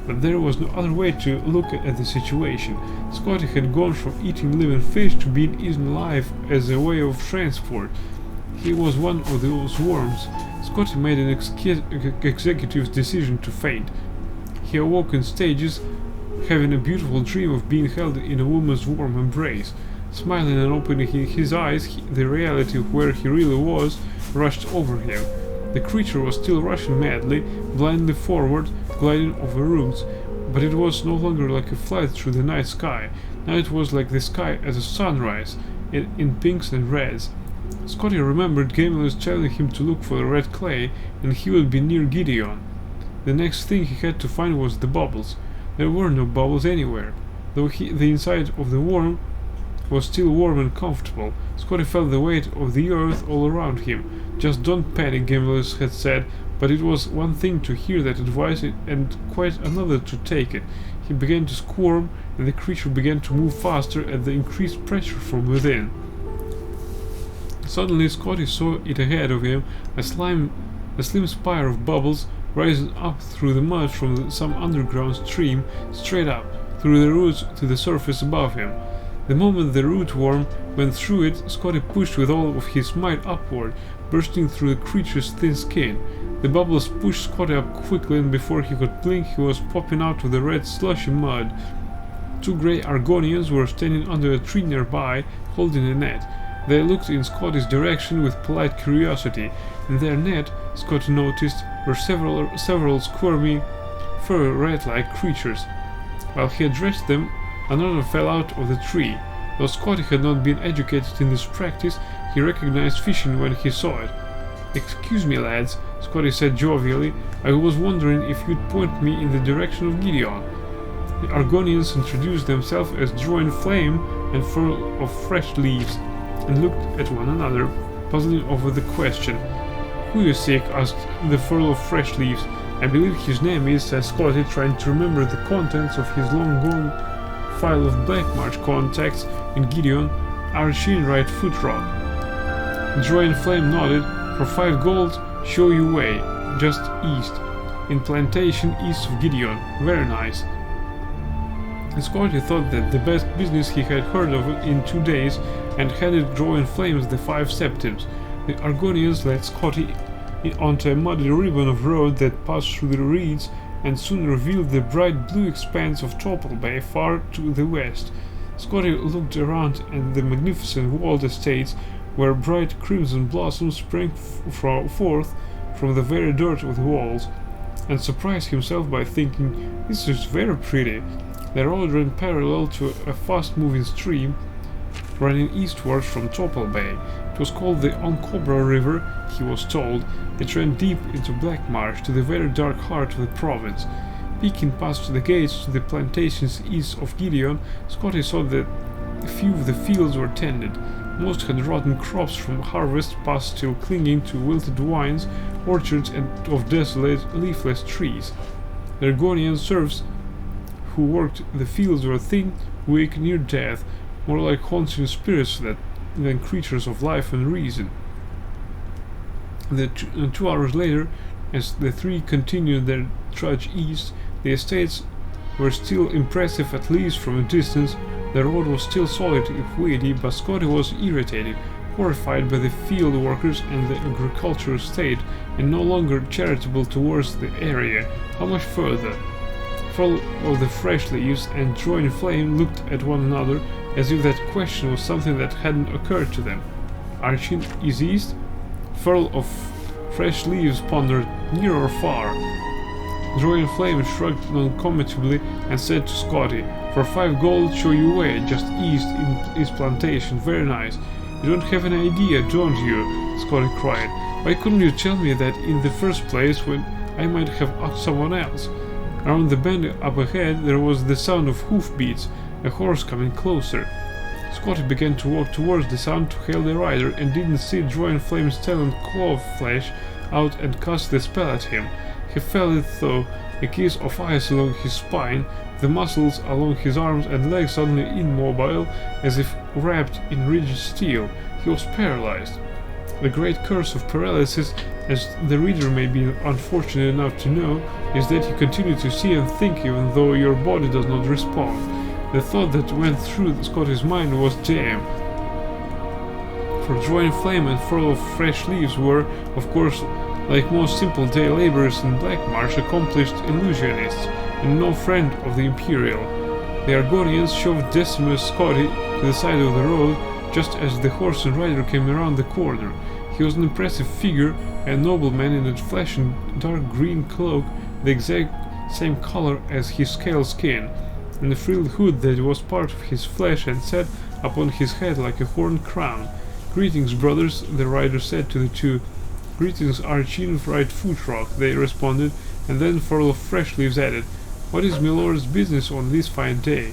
But there was no other way to look at the situation. Scotty had gone from eating living fish to being eaten alive as a way of transport. He was one of those worms. Scotty made an executive decision to faint. He awoke in stages, having a beautiful dream of being held in a woman's warm embrace. Smiling and opening his eyes, the reality of where he really was rushed over him. The creature was still rushing madly, blindly forward, gliding over roots, but it was no longer like a flight through the night sky. Now it was like the sky at a sunrise, in pinks and reds. Scotty remembered Gamaliel's telling him to look for the red clay, and he would be near Gideon. The next thing he had to find was the bubbles. There were no bubbles anywhere, though the inside of the worm was still warm and comfortable. Scotty felt the weight of the earth all around him. "Just don't panic," Gamaliel had said, but it was one thing to hear that advice and quite another to take it. He began to squirm, and the creature began to move faster at the increased pressure from within. Suddenly Scotty saw it ahead of him, a slim spire of bubbles rising up through the mud from some underground stream, straight up, through the roots to the surface above him. The moment the root worm went through it, Scotty pushed with all of his might upward, bursting through the creature's thin skin. The bubbles pushed Scotty up quickly, and before he could blink, he was popping out of the red slushy mud. Two grey Argonians were standing under a tree nearby, holding a net. They looked in Scotty's direction with polite curiosity. In their net, Scotty noticed, were several squirming, furry rat-like creatures. While he addressed them, another fell out of the tree. Though Scotty had not been educated in this practice, he recognized fishing when he saw it. "Excuse me, lads," Scotty said jovially. "I was wondering if you'd point me in the direction of Gideon." The Argonians introduced themselves as Drawing Flame and Furl of Fresh Leaves, and looked at one another, puzzling over the question. "Who you seek?" asked the Furl of Fresh Leaves. "I believe his name is," said Scotty, trying to remember the contents of his long-gone file of Black March contacts in Gideon, Archie Right Foot Rock. Drawing Flame nodded. "For 5 gold, show you way, just east, in plantation east of Gideon. Very nice." Scotty thought that the best business he had heard of in 2 days, and handed Drawing Flames the 5 septims. The Argonians led Scotty onto a muddy ribbon of road that passed through the reeds, and soon revealed the bright blue expanse of Topple Bay far to the west. Scotty looked around at the magnificent walled estates, where bright crimson blossoms sprang forth from the very dirt of the walls, and surprised himself by thinking, "This is very pretty." The road ran parallel to a fast-moving stream running eastward from Topple Bay. It was called the Oncobra River, he was told. It ran deep into Black Marsh, to the very dark heart of the province. Peeking past the gates to the plantations east of Gideon, Scotty saw that few of the fields were tended. Most had rotten crops from harvest, past still clinging to wilted vines, orchards and of desolate, leafless trees. The Argonian serfs who worked the fields were thin, weak, near death, more like haunting spirits than creatures of life and reason. 2 hours later, as the three continued their trudge east, the estates were still impressive, at least from a distance. The road was still solid if weedy, but Scotty was irritated, horrified by the field workers and the agricultural state, and no longer charitable towards the area. How much further? Full of the Fresh Leaves and Drawing Flame looked at one another, as if that question was something that hadn't occurred to them. Archie is east? Furl of Fresh Leaves pondered, near or far? Drawing Flame shrugged non-committably and said to Scotty, "For 5 gold, show you way, just east in his plantation. Very nice." "You don't have an idea, don't you?" Scotty cried. "Why couldn't you tell me that in the first place, when I might have asked someone else?" Around the bend up ahead there was the sound of hoofbeats, a horse coming closer. Scotty began to walk towards the sound to hail the rider, and didn't see Drawing Flame's talent claw flash out and cast the spell at him. He felt it though, a kiss of ice along his spine, the muscles along his arms and legs suddenly immobile, as if wrapped in rigid steel. He was paralyzed. The great curse of paralysis, as the reader may be unfortunate enough to know, is that you continue to see and think even though your body does not respond. The thought that went through Scotty's mind was damn. For Joy and Flame and Furl of Fresh Leaves were, of course, like most simple day laborers in Blackmarsh, accomplished illusionists, and no friend of the Imperial. The Argonians shoved Decimus Scotty to the side of the road just as the horse and rider came around the corner. He was an impressive figure, a nobleman in a flashing dark green cloak, the exact same color as his scale skin, and a frilled hood that was part of his flesh and sat upon his head like a horned crown. "Greetings, brothers," the rider said to the two. "Greetings, Archene of Right Footrock," they responded, and then Furl of Fresh Leaves added, "What is milord's business on this fine day?"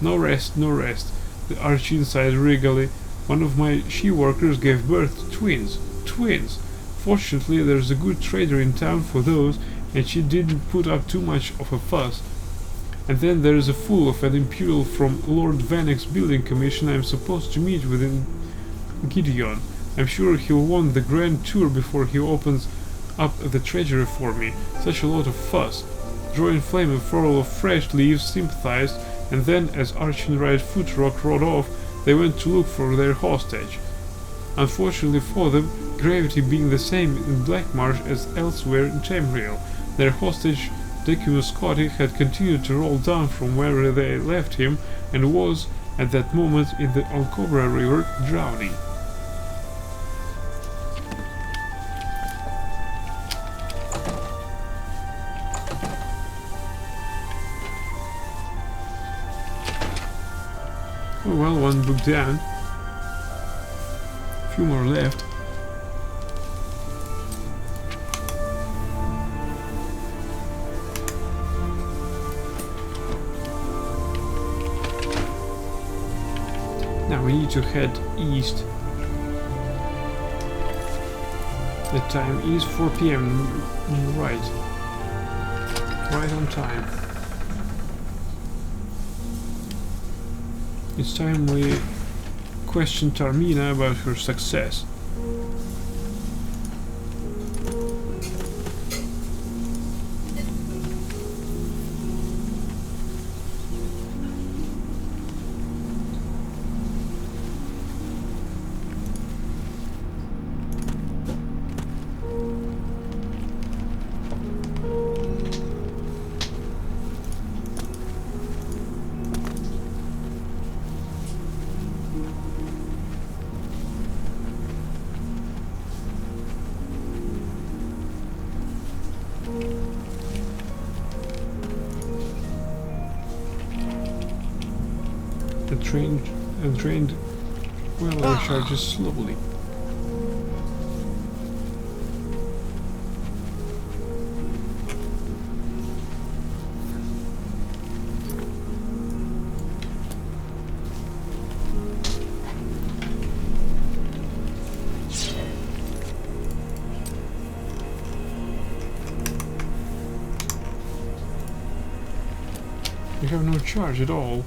"No rest, no rest," the Archene sighed regally. "One of my she-workers gave birth to twins. Twins! Fortunately, there's a good trader in town for those, and she didn't put up too much of a fuss. And then there's a fool of an Imperial from Lord Vanek's building commission I'm supposed to meet with in Gideon. I'm sure he'll want the grand tour before he opens up the treasury for me. Such a lot of fuss." Joy and Flame and Furl of Fresh Leaves sympathized, and then, as Archie and Right Footrock rode off, they went to look for their hostage. Unfortunately for them, gravity being the same in Blackmarsh as elsewhere in Tamriel, their hostage, Decimus Scotty, had continued to roll down from where they left him, and was, at that moment, in the Alcobra River, drowning. Oh well, one book down. A few more left. Now we need to head east. The time is 4 p.m. Right. Right on time. It's time we question Tarmina about her success. The drained well recharges slowly. You have no charge at all.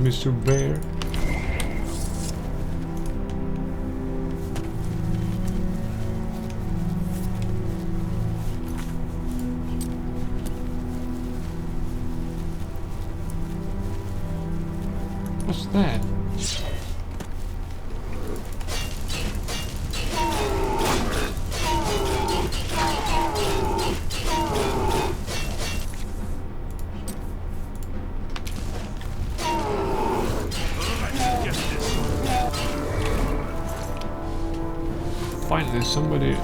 Mr. Bear. What's that? Finally, somebody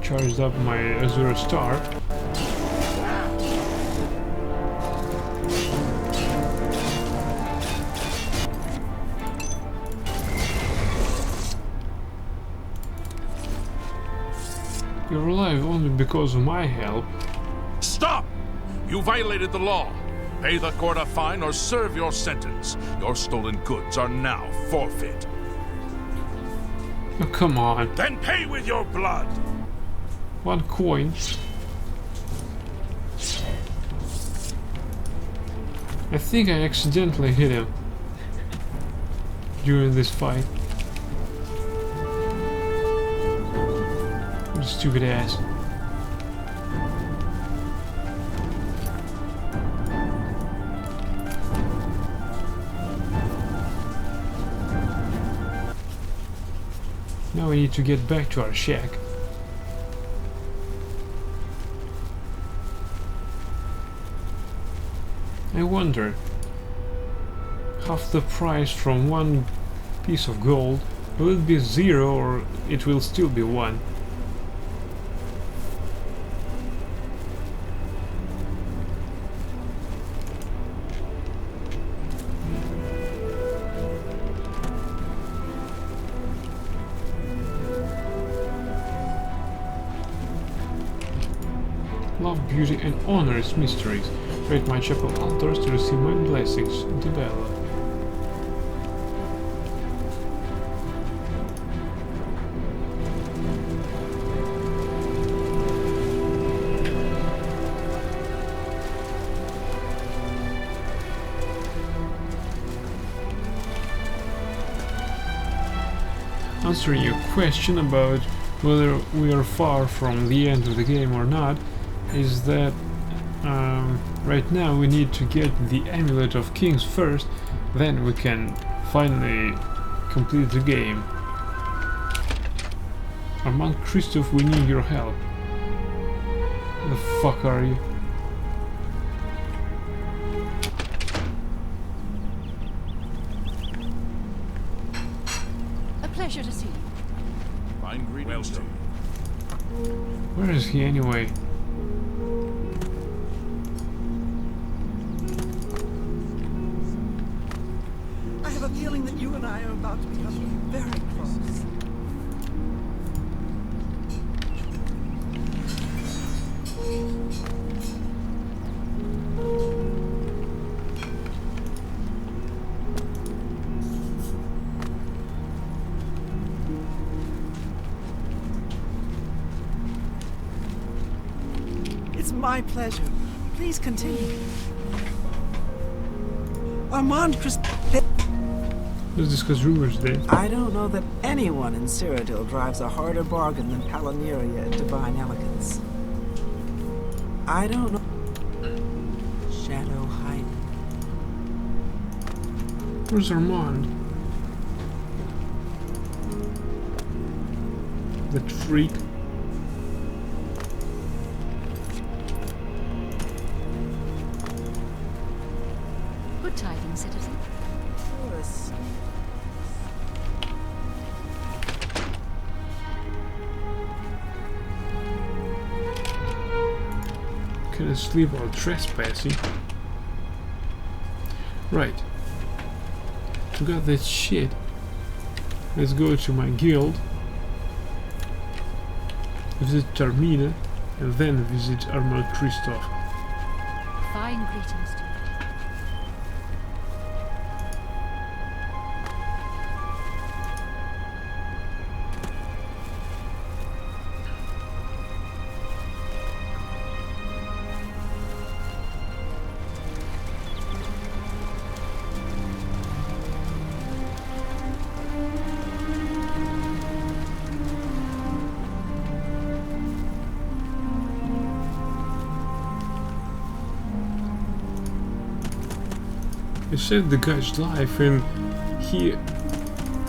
charged up my Azure Star. You're alive only because of my help. Stop! You violated the law. Pay the court a fine or serve your sentence. Your stolen goods are now forfeit. Oh, come on. Then pay with your blood. 1 coin. I think I accidentally hit him during this fight. What a stupid ass. Now we need to get back to our shack. I wonder, half the price from 1 piece of gold, will it be 0 or it will still be 1? Love, beauty and honor is mysteries. Rate my chapel altars to receive my blessings. Dibella. Answering your question about whether we are far from the end of the game or not, is that right now we need to get the Amulet of Kings first, then we can finally complete the game. Armand Christophe, we need your help. Who the fuck are you? A pleasure to see you. Fine greetings to you. Where is he anyway? I have a feeling that you and I are about to become very close. It's my pleasure. Please continue. Armand Christophe. Let's discuss rumors then. I don't know that anyone in Cyrodiil drives a harder bargain than Palmyria at Divine Elegance. I don't know. Shadow hiding. Where's Armand? That freak. Good tidings, citizen. Yes. Can I sleep while trespassing? Right. We got that shit. Let's go to my guild. Visit Termina. And then visit Armand Christophe. Fine greetings to you. I saved the guy's life and he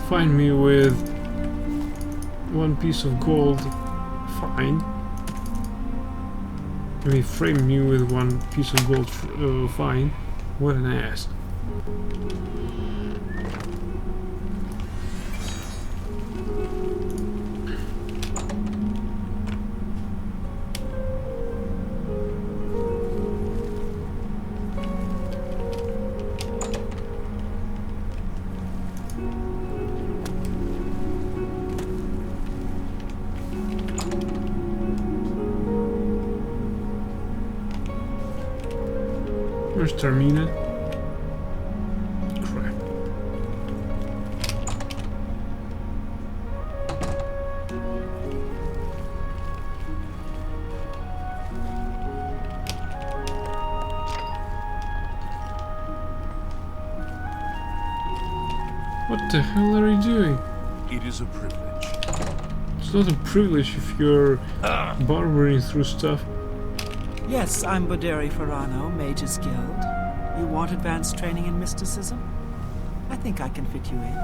fined me with 1 piece of gold fine. And he framed me with 1 piece of gold fine. What an ass. Where's Termina? Crap. What the hell are you doing? It is a privilege. It's not a privilege if you're barbering through stuff. Yes, I'm Boderi Ferrano, Mages Guild. You want advanced training in mysticism? I think I can fit you in.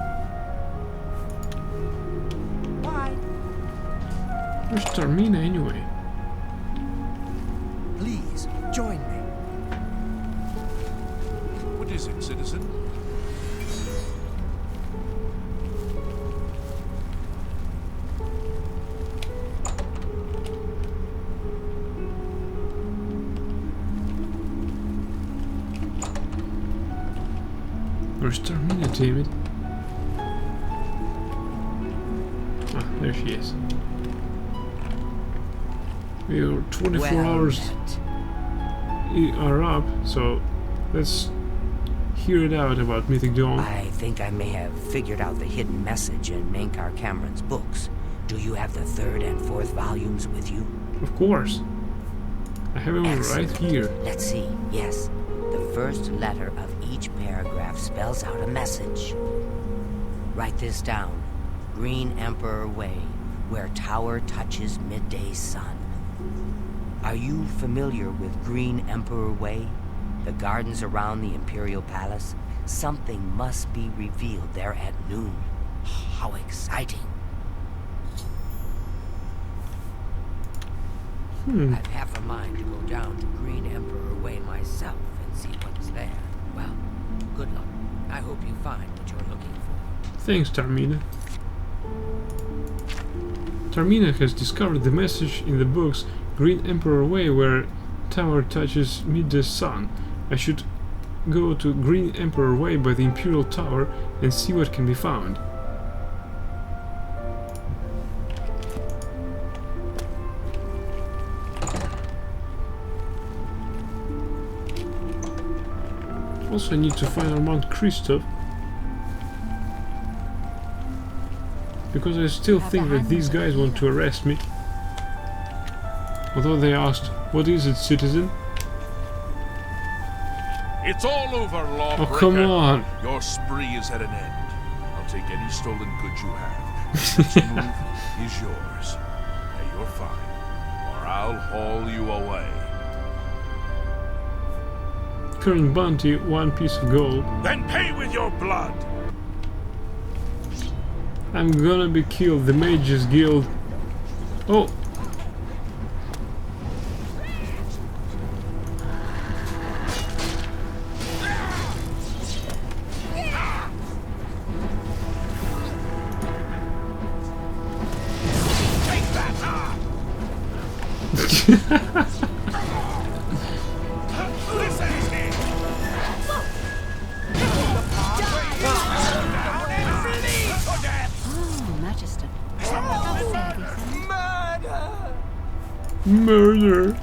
Bye. Where's Tarmina anyway? Please, join me. What is it, citizen? Where's Tarmina, damn it? Ah, there she is. We are 24 hours are up, so let's hear it out about Mythic Dawn. I think I may have figured out the hidden message in Mankar Cameron's books. Do you have the 3rd and 4th volumes with you? Of course. I have it right here. Let's see. Yes. The first letter of each paragraph spells out a message. Write this down. Green Emperor Way, where tower touches midday sun. Are you familiar with Green Emperor Way? The gardens around the Imperial Palace? Something must be revealed there at noon. How exciting. I've half a mind to go down to Green Emperor Way myself and see what's there. Well, good luck. I hope you find what you're looking for. Thanks, Tarmina. Tarmina has discovered the message in the books Green Emperor Way, where tower touches midday sun. I should go to Green Emperor Way by the Imperial Tower and see what can be found. Also, I need to find Armand Christoph, because I still think that these guys want to arrest me. Although they asked, "What is it, citizen?" It's all over, lawbreaker. Oh, come on! Your spree is at an end. I'll take any stolen goods you have. This move is yours. Pay your fine, or I'll haul you away. Current bounty, 1 piece of gold. Then pay with your blood! I'm gonna be killed, the Mages Guild. Oh! Murder!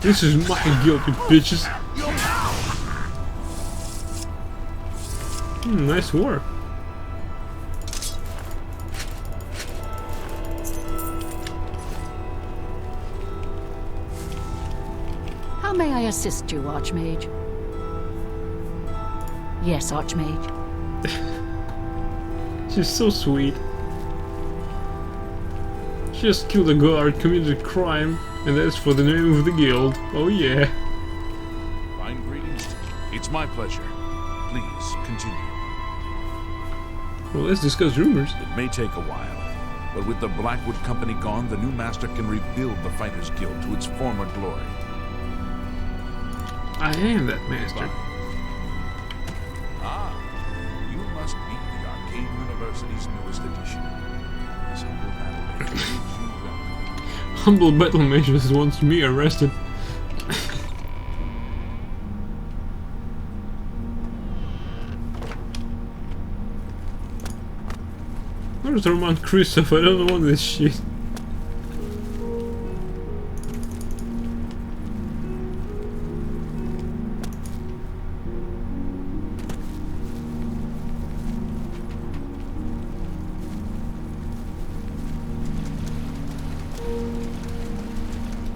This is my guild, you bitches! Nice work. How may I assist you, Archmage? Yes, Archmage. She's so sweet. She just killed a guard, committed a crime, and that's for the name of the guild. Oh yeah. Fine greetings. It's my pleasure. Please, continue. Well, let's discuss rumors. It may take a while, but with the Blackwood Company gone, the new master can rebuild the Fighters Guild to its former glory. I am that master. Ah, you must be the Arcane University's newest addition. This humble battle mage bids you welcome. Humble battle mage just wants me arrested. Where's Armand Christoph? I don't want this shit.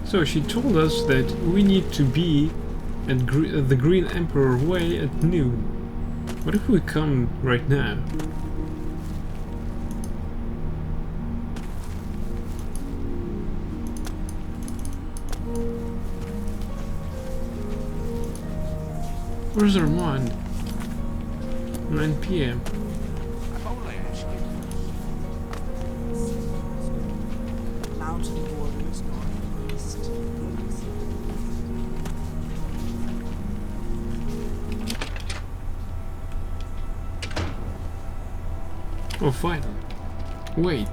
So she told us that we need to be at the Green Emperor Way at noon. What if we come right now? Where's Armand? 9 p.m. I'm only asking. Mountain borders northeast. Oh, finally. Wait.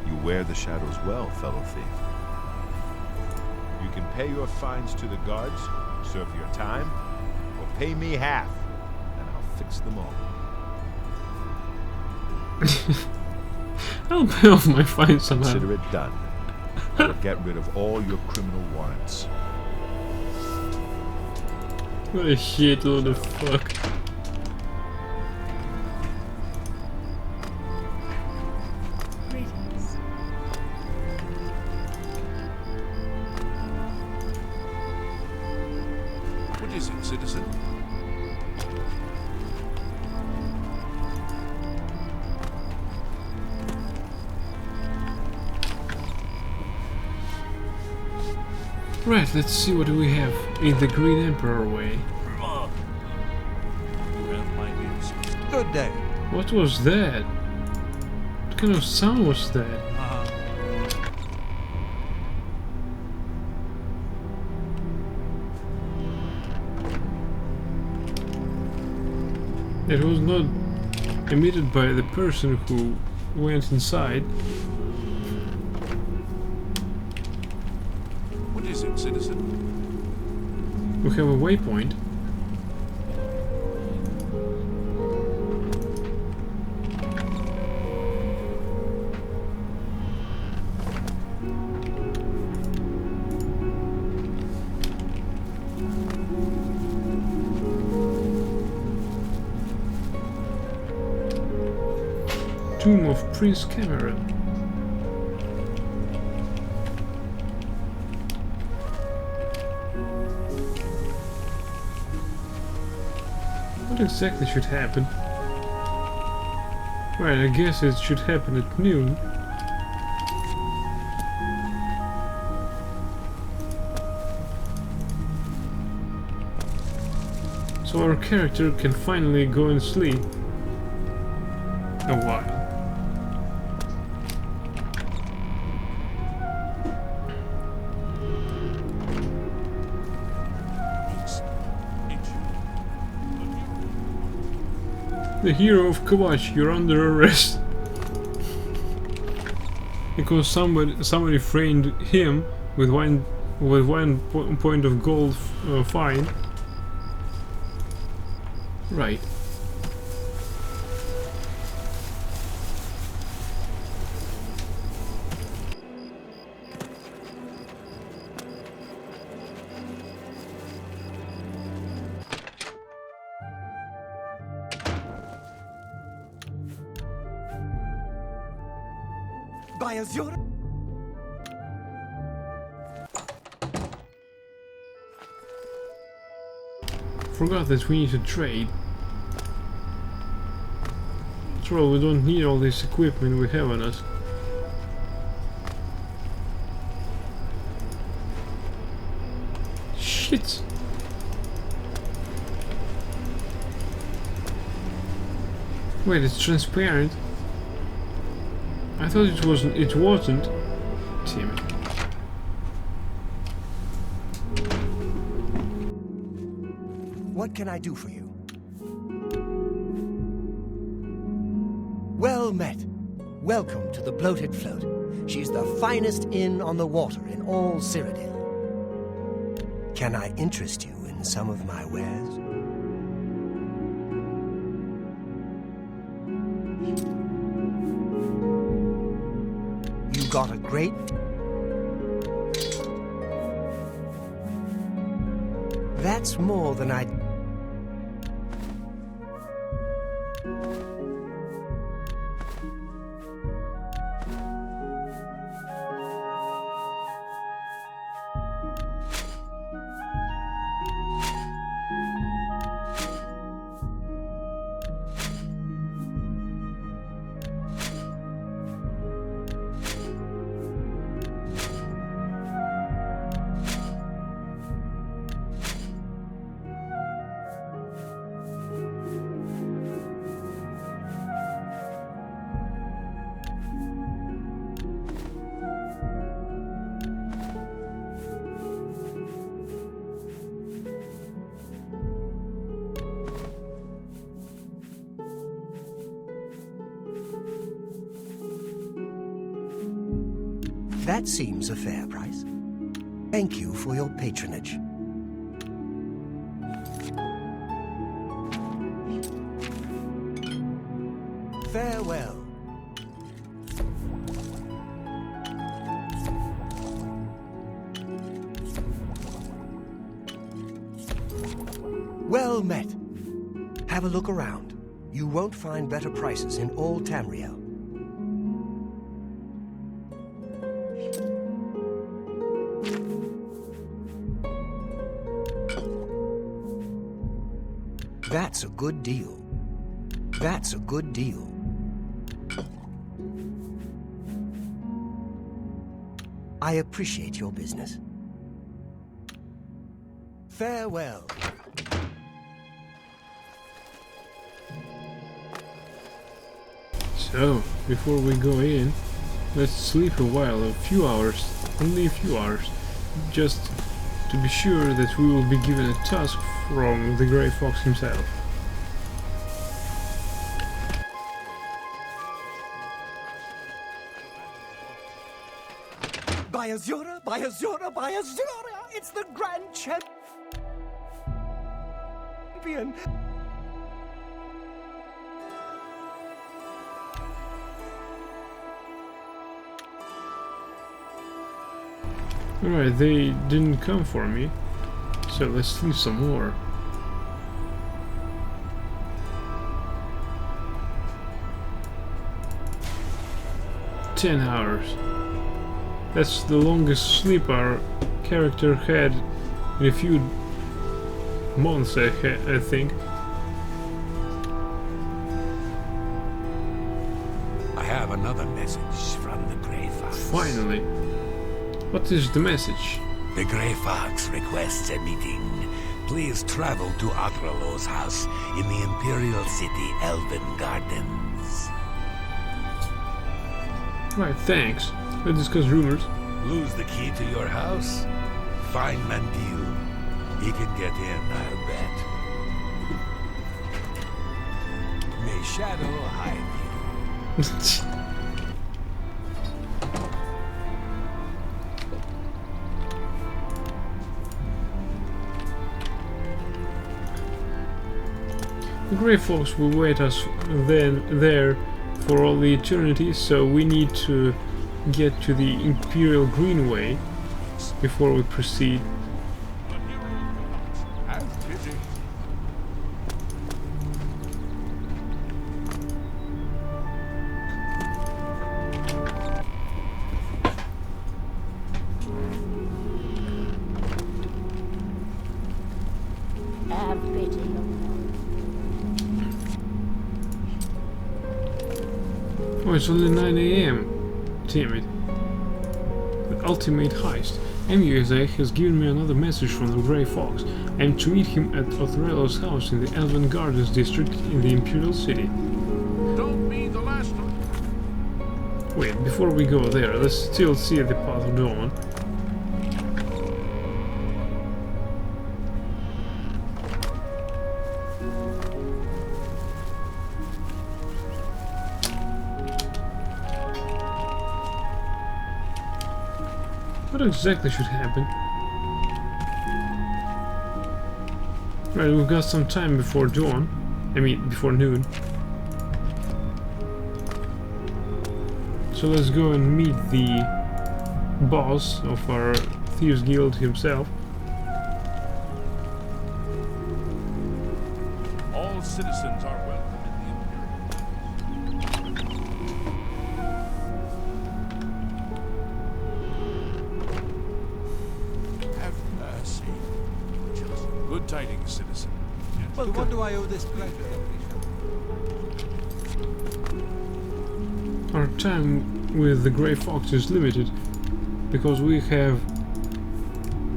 You wear the shadows well, fellow thief. You can pay your fines to the guards, serve your time, or pay me half, and I'll fix them all. I'll pay off my fine somehow. Consider it done. I will get rid of all your criminal warrants. What a shitload of fuck. Greetings. What is it, citizen? Right, let's see what we have in the Green Emperor Way. You have my news. Good day. What was that? What kind of sound was that? It was not emitted by the person who went inside. What is it, citizen? We have a waypoint. Tomb of Prince Cameron. What exactly should happen? Right, I guess it should happen at noon. So our character can finally go and sleep a while. The hero of Kavach, you're under arrest. Because somebody framed him with one point of gold fine. Right. By Azure. Forgot that we need to trade. After all, we don't need all this equipment we have on us. Shit! Wait, it's transparent. I thought it wasn't. It wasn't. Damn it. What can I do for you? Well met. Welcome to the Bloated Float. She's the finest inn on the water in all Cyrodiil. Can I interest you in some of my wares? You got a great... That's more than I... That seems a fair price. Thank you for your patronage. Farewell. Well met. Have a look around. You won't find better prices in all Tamriel. That's a good deal. That's a good deal. I appreciate your business. Farewell. So, before we go in, let's sleep a while, a few hours, only a few hours, just to be sure that we will be given a task from the Grey Fox himself. By Azura, by Azura, by Azura! It's the Grand Champion! Alright, they didn't come for me, so let's sleep some more. "10 hours. That's the longest sleep our character had in a few months, I think. I have another message from the Grey Fox. Finally. What is the message? The Grey Fox requests a meeting. Please travel to Akralo's house in the Imperial City Elven Gardens. Right, thanks. Let's discuss rumors. Lose the key to your house? Find Mandil. He can get in, I'll bet. May Shadow hide you. The Grey Fox will wait us there for all the eternity, so we need to get to the Imperial Greenway before we proceed. Have pity. Oh, it's only 9 AM. Damn it. The ultimate heist. MUSA has given me another message from the Grey Fox. I am to meet him at Othrello's house in the Elven Gardens district in the Imperial City. Don't be the last one. Wait, before we go there, let's still see the Path of Dawn. What exactly should happen? Right, we've got some time before dawn. I mean, before noon. So let's go and meet the boss of our Thieves Guild himself. All citizens are welcome in the Imperial. Have mercy. Just good tidings, citizen. Well, what do I owe this pleasure? Our time with the Grey Fox is limited because we have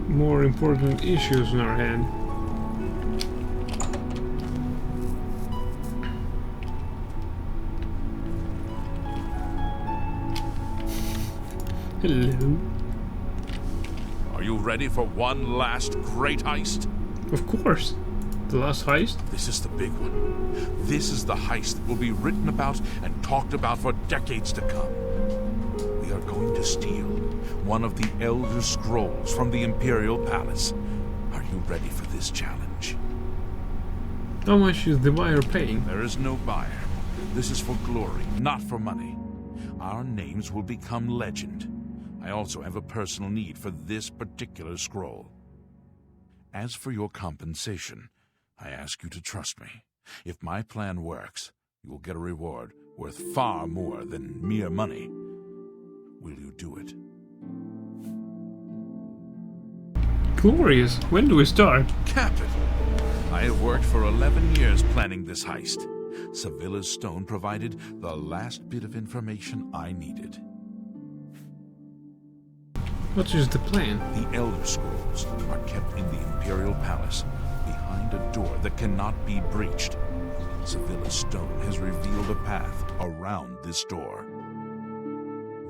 more important issues in our hand. Hello. Are you ready for one last great heist? Of course. The last heist? This is the big one. This is the heist that will be written about and talked about for decades to come. We We are going to steal one of the Elder Scrolls from the Imperial Palace. Are you ready for this challenge? How much is the buyer paying? There is no buyer. This is for glory, not for money. Our names will become legend. I also have a personal need for this particular scroll. As for your compensation, I ask you to trust me. If my plan works, you will get a reward worth far more than mere money. Will you do it? Glorious. When do we start? Capital! I have worked for 11 years planning this heist. Sevilla's stone provided the last bit of information I needed. What is the plan? The Elder Scrolls are kept in the Imperial Palace, behind a door that cannot be breached. Sevilla's stone has revealed a path around this door.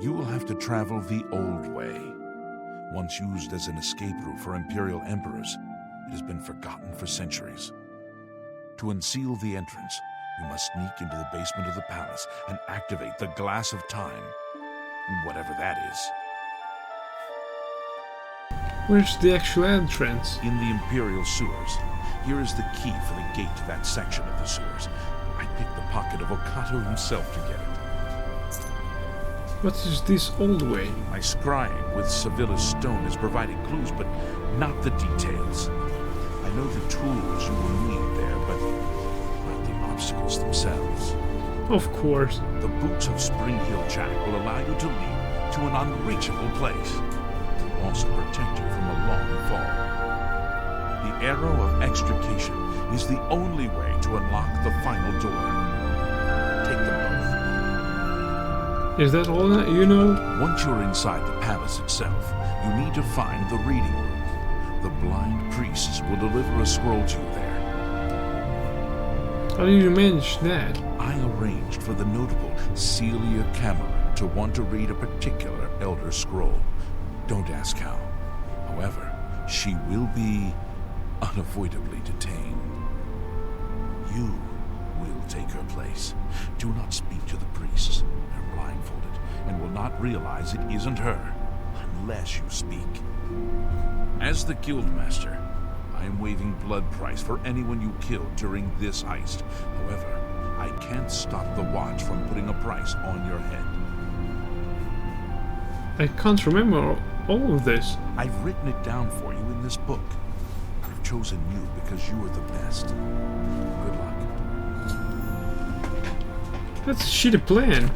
You will have to travel the old way. Once used as an escape route for Imperial Emperors, it has been forgotten for centuries. To unseal the entrance, you must sneak into the basement of the palace and activate the Glass of Time, whatever that is. Where's the actual entrance? In the Imperial sewers. Here is the key for the gate to that section of the sewers. I picked the pocket of Okato himself to get it. What is this old way? My scrying with Sevilla's stone has provided clues, but not the details. I know the tools you will need there, but not the obstacles themselves. Of course. The boots of Spring Hill Jack will allow you to lead to an unreachable place. It will also protect you from a long fall. The Arrow of Extrication is the only way to unlock the final door. Take them both. Is that all that you know? Once you're inside the palace itself, you need to find the reading room. The blind priests will deliver a scroll to you there. How did you manage that? I arranged for the notable Celia Cameron to want to read a particular Elder Scroll. Don't ask how. However, she will be unavoidably detained. You will take her place. Do not speak to the priests. They're blindfolded and will not realize it isn't her unless you speak. As the Guildmaster, I am waiving blood price for anyone you killed during this heist. However, I can't stop the Watch from putting a price on your head. I can't remember all of this. I've written it down for you in this book. I've chosen you because you are the best. Good luck. That's a shitty plan.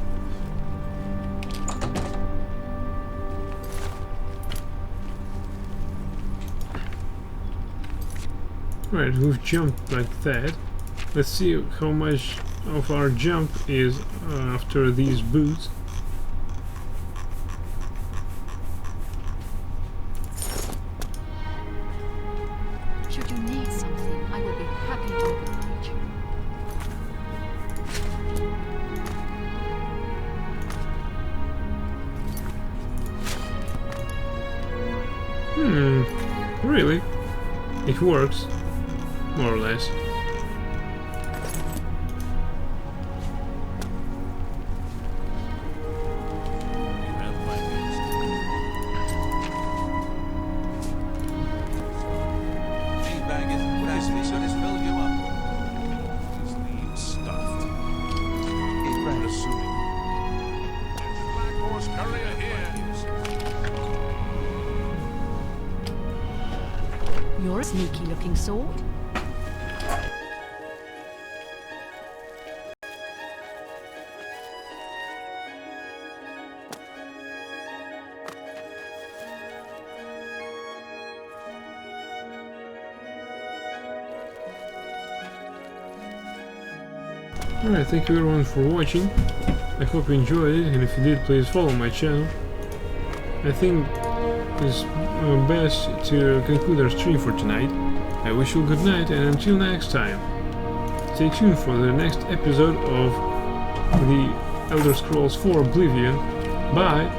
Right, we've jumped like that. Let's see how much of our jump is after these boots. Should you need something, I will be happy to oblige. Really? It works. More or less. You're a sneaky-looking sort. Alright, thank you everyone for watching. I hope you enjoyed it, and if you did, please follow my channel. I think it's best to conclude our stream for tonight. I wish you a good night, and until next time, stay tuned for the next episode of the Elder Scrolls 4 Oblivion. Bye!